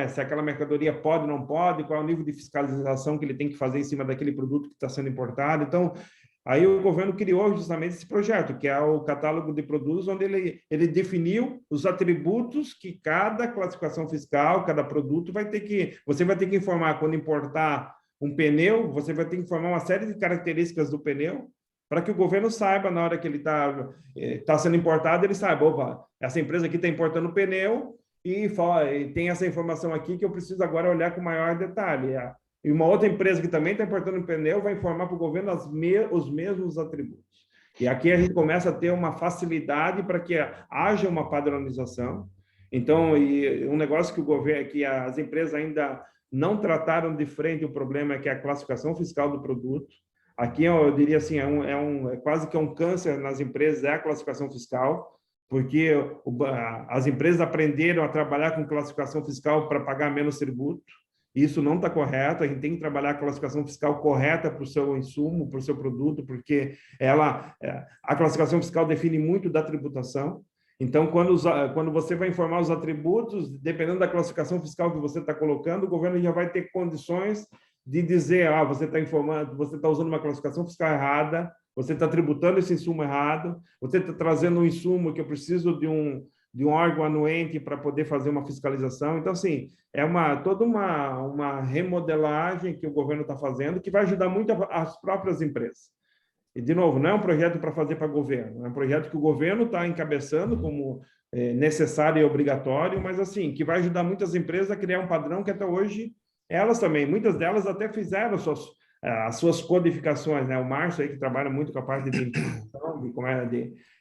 se aquela mercadoria pode ou não pode, qual é o nível de fiscalização que ele tem que fazer em cima daquele produto que está sendo importado. Então, aí o governo criou justamente esse projeto, que é o catálogo de produtos, onde ele definiu os atributos que cada classificação fiscal, cada produto você vai ter que informar. Quando importar um pneu, você vai ter que informar uma série de características do pneu, para que o governo saiba, na hora que ele está sendo importado, ele saiba, opa, essa empresa aqui está importando pneu e tem essa informação aqui que eu preciso agora olhar com maior detalhe. E uma outra empresa que também está importando pneu vai informar para o governo os mesmos atributos. E aqui a gente começa a ter uma facilidade para que haja uma padronização. Então, um negócio que as empresas ainda não trataram de frente o problema é que é a classificação fiscal do produto. Aqui eu diria assim, é quase que um câncer nas empresas, é a classificação fiscal, porque as empresas aprenderam a trabalhar com classificação fiscal para pagar menos tributo. Isso não está correto. A gente tem que trabalhar a classificação fiscal correta para o seu insumo, para o seu produto, porque a classificação fiscal define muito da tributação. Então, quando você vai informar os atributos, dependendo da classificação fiscal que você está colocando, o governo já vai ter condições de dizer, você está informando, você está usando uma classificação fiscal errada, você está tributando esse insumo errado, você está trazendo um insumo que eu preciso de um órgão anuente para poder fazer uma fiscalização. Então, assim, toda uma remodelagem que o governo está fazendo, que vai ajudar muito as próprias empresas. E, de novo, não é um projeto para fazer para o governo, é um projeto que o governo está encabeçando como necessário e obrigatório, mas, assim, que vai ajudar muitas empresas a criar um padrão que até hoje elas também, muitas delas até fizeram as suas codificações, né? O Márcio aí que trabalha muito com a parte de informação,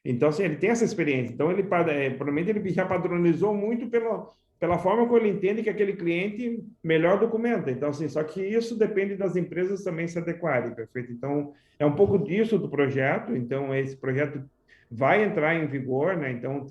então, assim, ele tem essa experiência. Então, provavelmente ele já padronizou muito pela forma como ele entende que aquele cliente melhor documenta. Então, assim, só que isso depende das empresas também se adequarem, perfeito? Então, é um pouco disso do projeto. Então, esse projeto vai entrar em vigor, né? Então,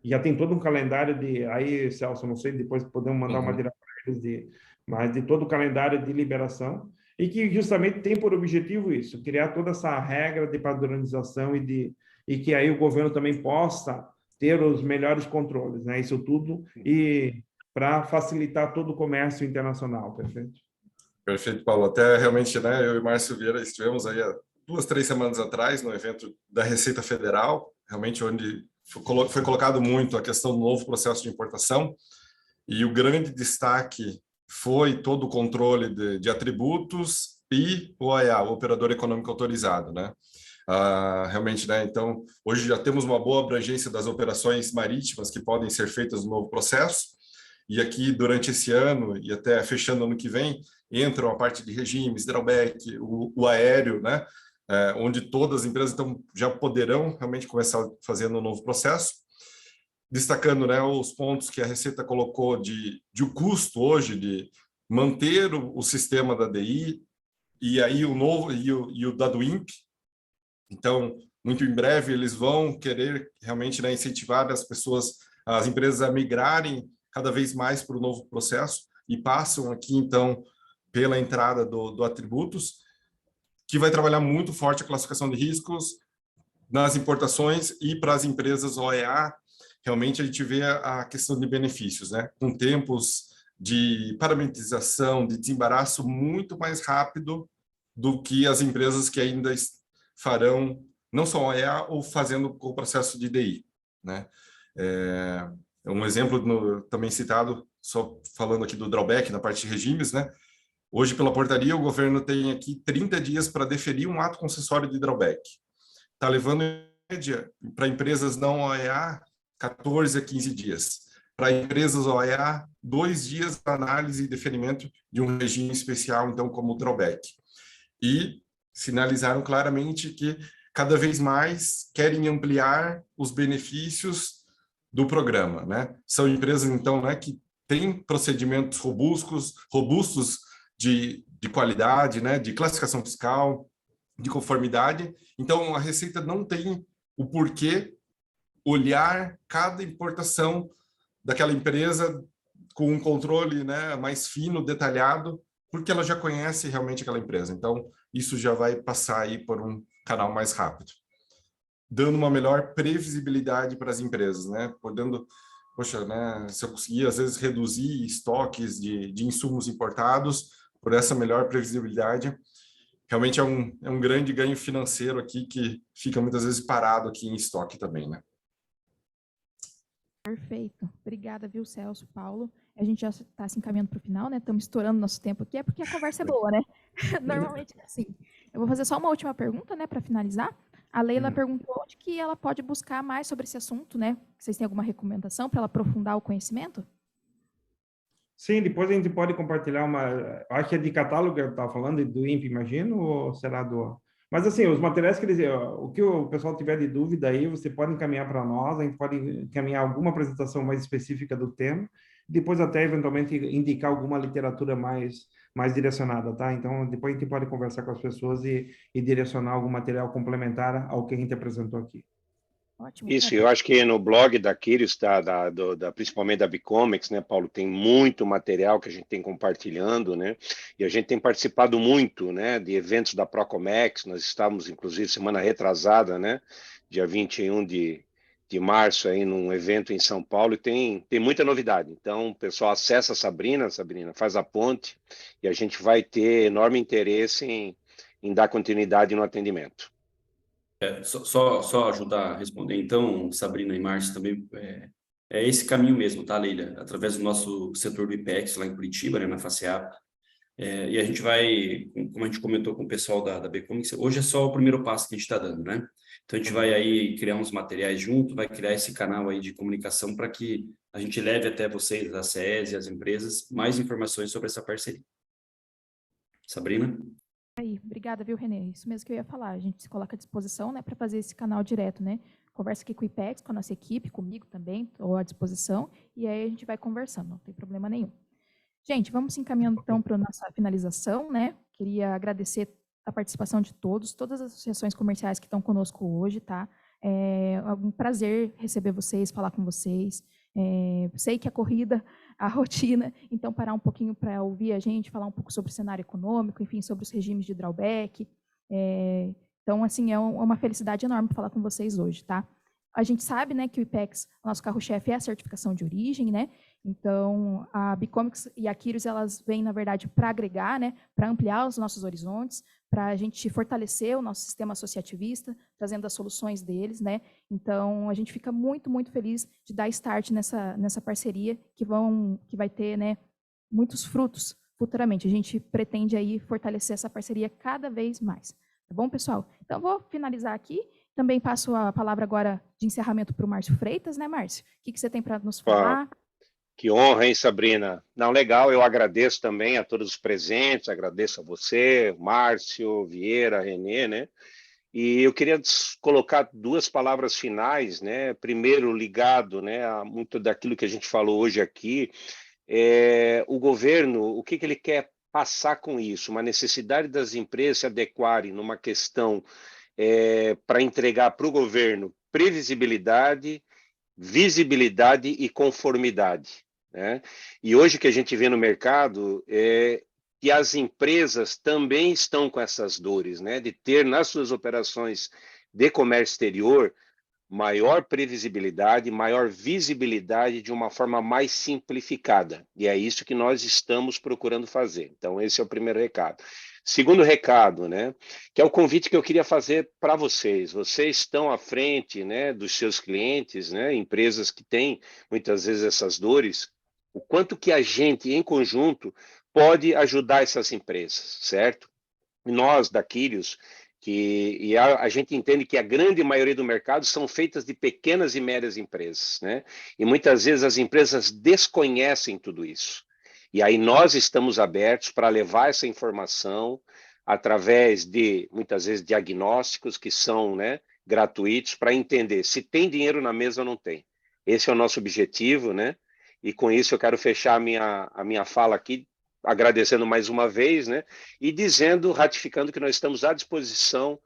já tem todo um calendário aí, Celso, não sei, depois podemos mandar uma direção para eles mas de todo o calendário de liberação, e que justamente tem por objetivo isso, criar toda essa regra de padronização e que aí o governo também possa ter os melhores controles, né? Isso tudo, e para facilitar todo o comércio internacional, perfeito? Perfeito, Paulo. Até realmente, né, eu e Márcio Vieira estivemos aí há 2, 3 semanas atrás no evento da Receita Federal, realmente onde foi colocado muito a questão do novo processo de importação, e o grande destaque foi todo o controle de atributos e o OEA, o Operador Econômico Autorizado, né? Realmente, né? Então, hoje já temos uma boa abrangência das operações marítimas que podem ser feitas no novo processo, e aqui, durante esse ano, e até fechando ano que vem, entram a parte de regimes, drawback, o aéreo, né? Onde todas as empresas então, já poderão realmente começar fazendo um novo processo. Destacando, né, os pontos que a Receita colocou de o custo hoje de manter o sistema da DI, e aí o novo e o da do INPE. Então, muito em breve, eles vão querer realmente, né, incentivar as empresas a migrarem cada vez mais para o novo processo, e passam aqui, então, pela entrada do atributos, que vai trabalhar muito forte a classificação de riscos nas importações, e para as empresas OEA, realmente a gente vê a questão de benefícios, né? Com tempos de parametrização, de desembaraço muito mais rápido do que as empresas que ainda farão, não só OEA, ou fazendo o processo de DI, né? Um exemplo também citado, só falando aqui do drawback, na parte de regimes, né? Hoje, pela portaria, o governo tem aqui 30 dias para deferir um ato concessório de drawback. Está levando, em média, para empresas não OEA, 14 a 15 dias. para empresas OEA, 2 dias para análise e deferimento de um regime especial, então, como o drawback. E sinalizaram claramente que cada vez mais querem ampliar os benefícios do programa, né? São empresas, então, né, que têm procedimentos robustos de qualidade, né, de classificação fiscal, de conformidade. Então, a Receita não tem o porquê olhar cada importação daquela empresa com um controle, né, mais fino, detalhado, porque ela já conhece realmente aquela empresa. Então, isso já vai passar aí por um canal mais rápido, dando uma melhor previsibilidade para as empresas, né? Podendo, poxa, né, se eu conseguir, às vezes, reduzir estoques de insumos importados por essa melhor previsibilidade, realmente é um grande ganho financeiro aqui que fica muitas vezes parado aqui em estoque também, né? Perfeito. Obrigada, viu, Celso, Paulo. A gente já está se encaminhando para o final, né? Estamos estourando nosso tempo aqui, é porque a conversa é boa, né? Normalmente é assim. Eu vou fazer só uma última pergunta, né, para finalizar. A Leila perguntou onde que ela pode buscar mais sobre esse assunto, né? Vocês têm alguma recomendação para ela aprofundar o conhecimento? Sim, depois a gente pode compartilhar acho que é de catálogo que eu estava falando, do INPE, imagino, ou será do... Mas, assim, os materiais que eles... O que o pessoal tiver de dúvida aí, você pode encaminhar para nós, a gente pode encaminhar alguma apresentação mais específica do tema, depois até, eventualmente, indicar alguma literatura mais direcionada, tá? Então, depois a gente pode conversar com as pessoas e direcionar algum material complementar ao que a gente apresentou aqui. Ótimo. Isso, eu acho que no blog da Quírios, principalmente da Bicomics, né, Paulo, tem muito material que a gente tem compartilhando, né, e a gente tem participado muito, né, de eventos da Procomex. Nós estávamos, inclusive, semana retrasada, né, dia 21 de março, aí, num evento em São Paulo, e tem muita novidade. Então, o pessoal acessa a Sabrina, faz a ponte, e a gente vai ter enorme interesse em dar continuidade no atendimento. Só ajudar a responder, então, Sabrina e Márcio, também é esse caminho mesmo, tá, Leila? Através do nosso setor do IPEX lá em Curitiba, né, na FACEAP, e a gente vai, como a gente comentou com o pessoal da Bcomics, hoje é só o primeiro passo que a gente está dando, né? Então, a gente vai aí criar uns materiais junto, vai criar esse canal aí de comunicação para que a gente leve até vocês, as CES e as empresas, mais informações sobre essa parceria. Sabrina? Obrigada, viu, Renê? Isso mesmo que eu ia falar. A gente se coloca à disposição, né, para fazer esse canal direto, né? Conversa aqui com o IPEX, com a nossa equipe, comigo também, estou à disposição, e aí a gente vai conversando, não tem problema nenhum. Gente, vamos se encaminhando então para a nossa finalização, né? Queria agradecer a participação de todas as associações comerciais que estão conosco hoje, tá? É um prazer receber vocês, falar com vocês. Sei que a corrida, a rotina, então parar um pouquinho para ouvir a gente, falar um pouco sobre o cenário econômico, enfim, sobre os regimes de drawback. Então, assim, é uma felicidade enorme falar com vocês hoje, tá? A gente sabe, né, que o IPEX, o nosso carro-chefe é a certificação de origem, né? Então, a Bicomics e a Quírios, elas vêm, na verdade, para agregar, né, para ampliar os nossos horizontes, para a gente fortalecer o nosso sistema associativista, trazendo as soluções deles, né? Então, a gente fica muito, muito feliz de dar start nessa parceria que vai ter, né, muitos frutos futuramente. A gente pretende aí fortalecer essa parceria cada vez mais. Tá bom, pessoal? Então, vou finalizar aqui. Também passo a palavra agora de encerramento para o Márcio Freitas, né, Márcio? O que você tem para nos falar? Que honra, hein, Sabrina? Não, legal, eu agradeço também a todos os presentes, agradeço a você, Márcio, Vieira, Renê, né? E eu queria colocar 2 palavras finais, né? Primeiro, ligado, né, a muito daquilo que a gente falou hoje aqui, o governo, o que ele quer passar com isso? Uma necessidade das empresas se adequarem numa questão para entregar para o governo previsibilidade, visibilidade e conformidade, né? E hoje que a gente vê no mercado que as empresas também estão com essas dores, né? De ter nas suas operações de comércio exterior maior previsibilidade, maior visibilidade de uma forma mais simplificada. E é isso que nós estamos procurando fazer. Então, esse é o primeiro recado. Segundo recado, né, que é o convite que eu queria fazer para vocês. Vocês estão à frente, né, dos seus clientes, né, empresas que têm muitas vezes essas dores. O quanto que a gente, em conjunto, pode ajudar essas empresas, certo? Nós, da Quírios, E a gente entende que a grande maioria do mercado são feitas de pequenas e médias empresas, né? E muitas vezes as empresas desconhecem tudo isso. E aí nós estamos abertos para levar essa informação através de, muitas vezes, diagnósticos que são, né, gratuitos, para entender se tem dinheiro na mesa ou não tem. Esse é o nosso objetivo, né? E com isso eu quero fechar a minha fala aqui, agradecendo mais uma vez, né? E dizendo, ratificando que nós estamos à disposição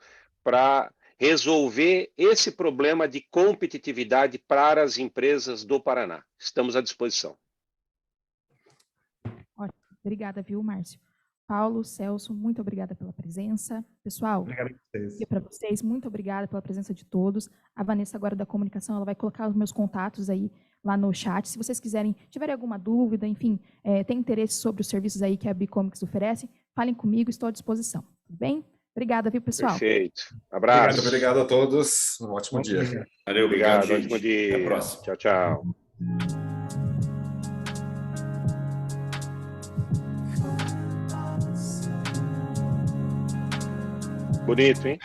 para resolver esse problema de competitividade para as empresas do Paraná. Estamos à disposição. Ótimo. Obrigada, viu, Márcio? Paulo, Celso, muito obrigada pela presença. Pessoal, Obrigado a vocês. para vocês, muito obrigada pela presença de todos. A Vanessa, agora da comunicação, ela vai colocar os meus contatos aí lá no chat. Se vocês quiserem, tiverem alguma dúvida, enfim, tem interesse sobre os serviços aí que a Bicomics oferece, falem comigo, estou à disposição. Tudo bem? Obrigada, viu, pessoal? Perfeito. Abraço. Muito obrigado a todos. Um ótimo dia. Valeu, obrigado, gente. Ótimo dia. Até a próxima. Tchau, tchau. Bonito, hein?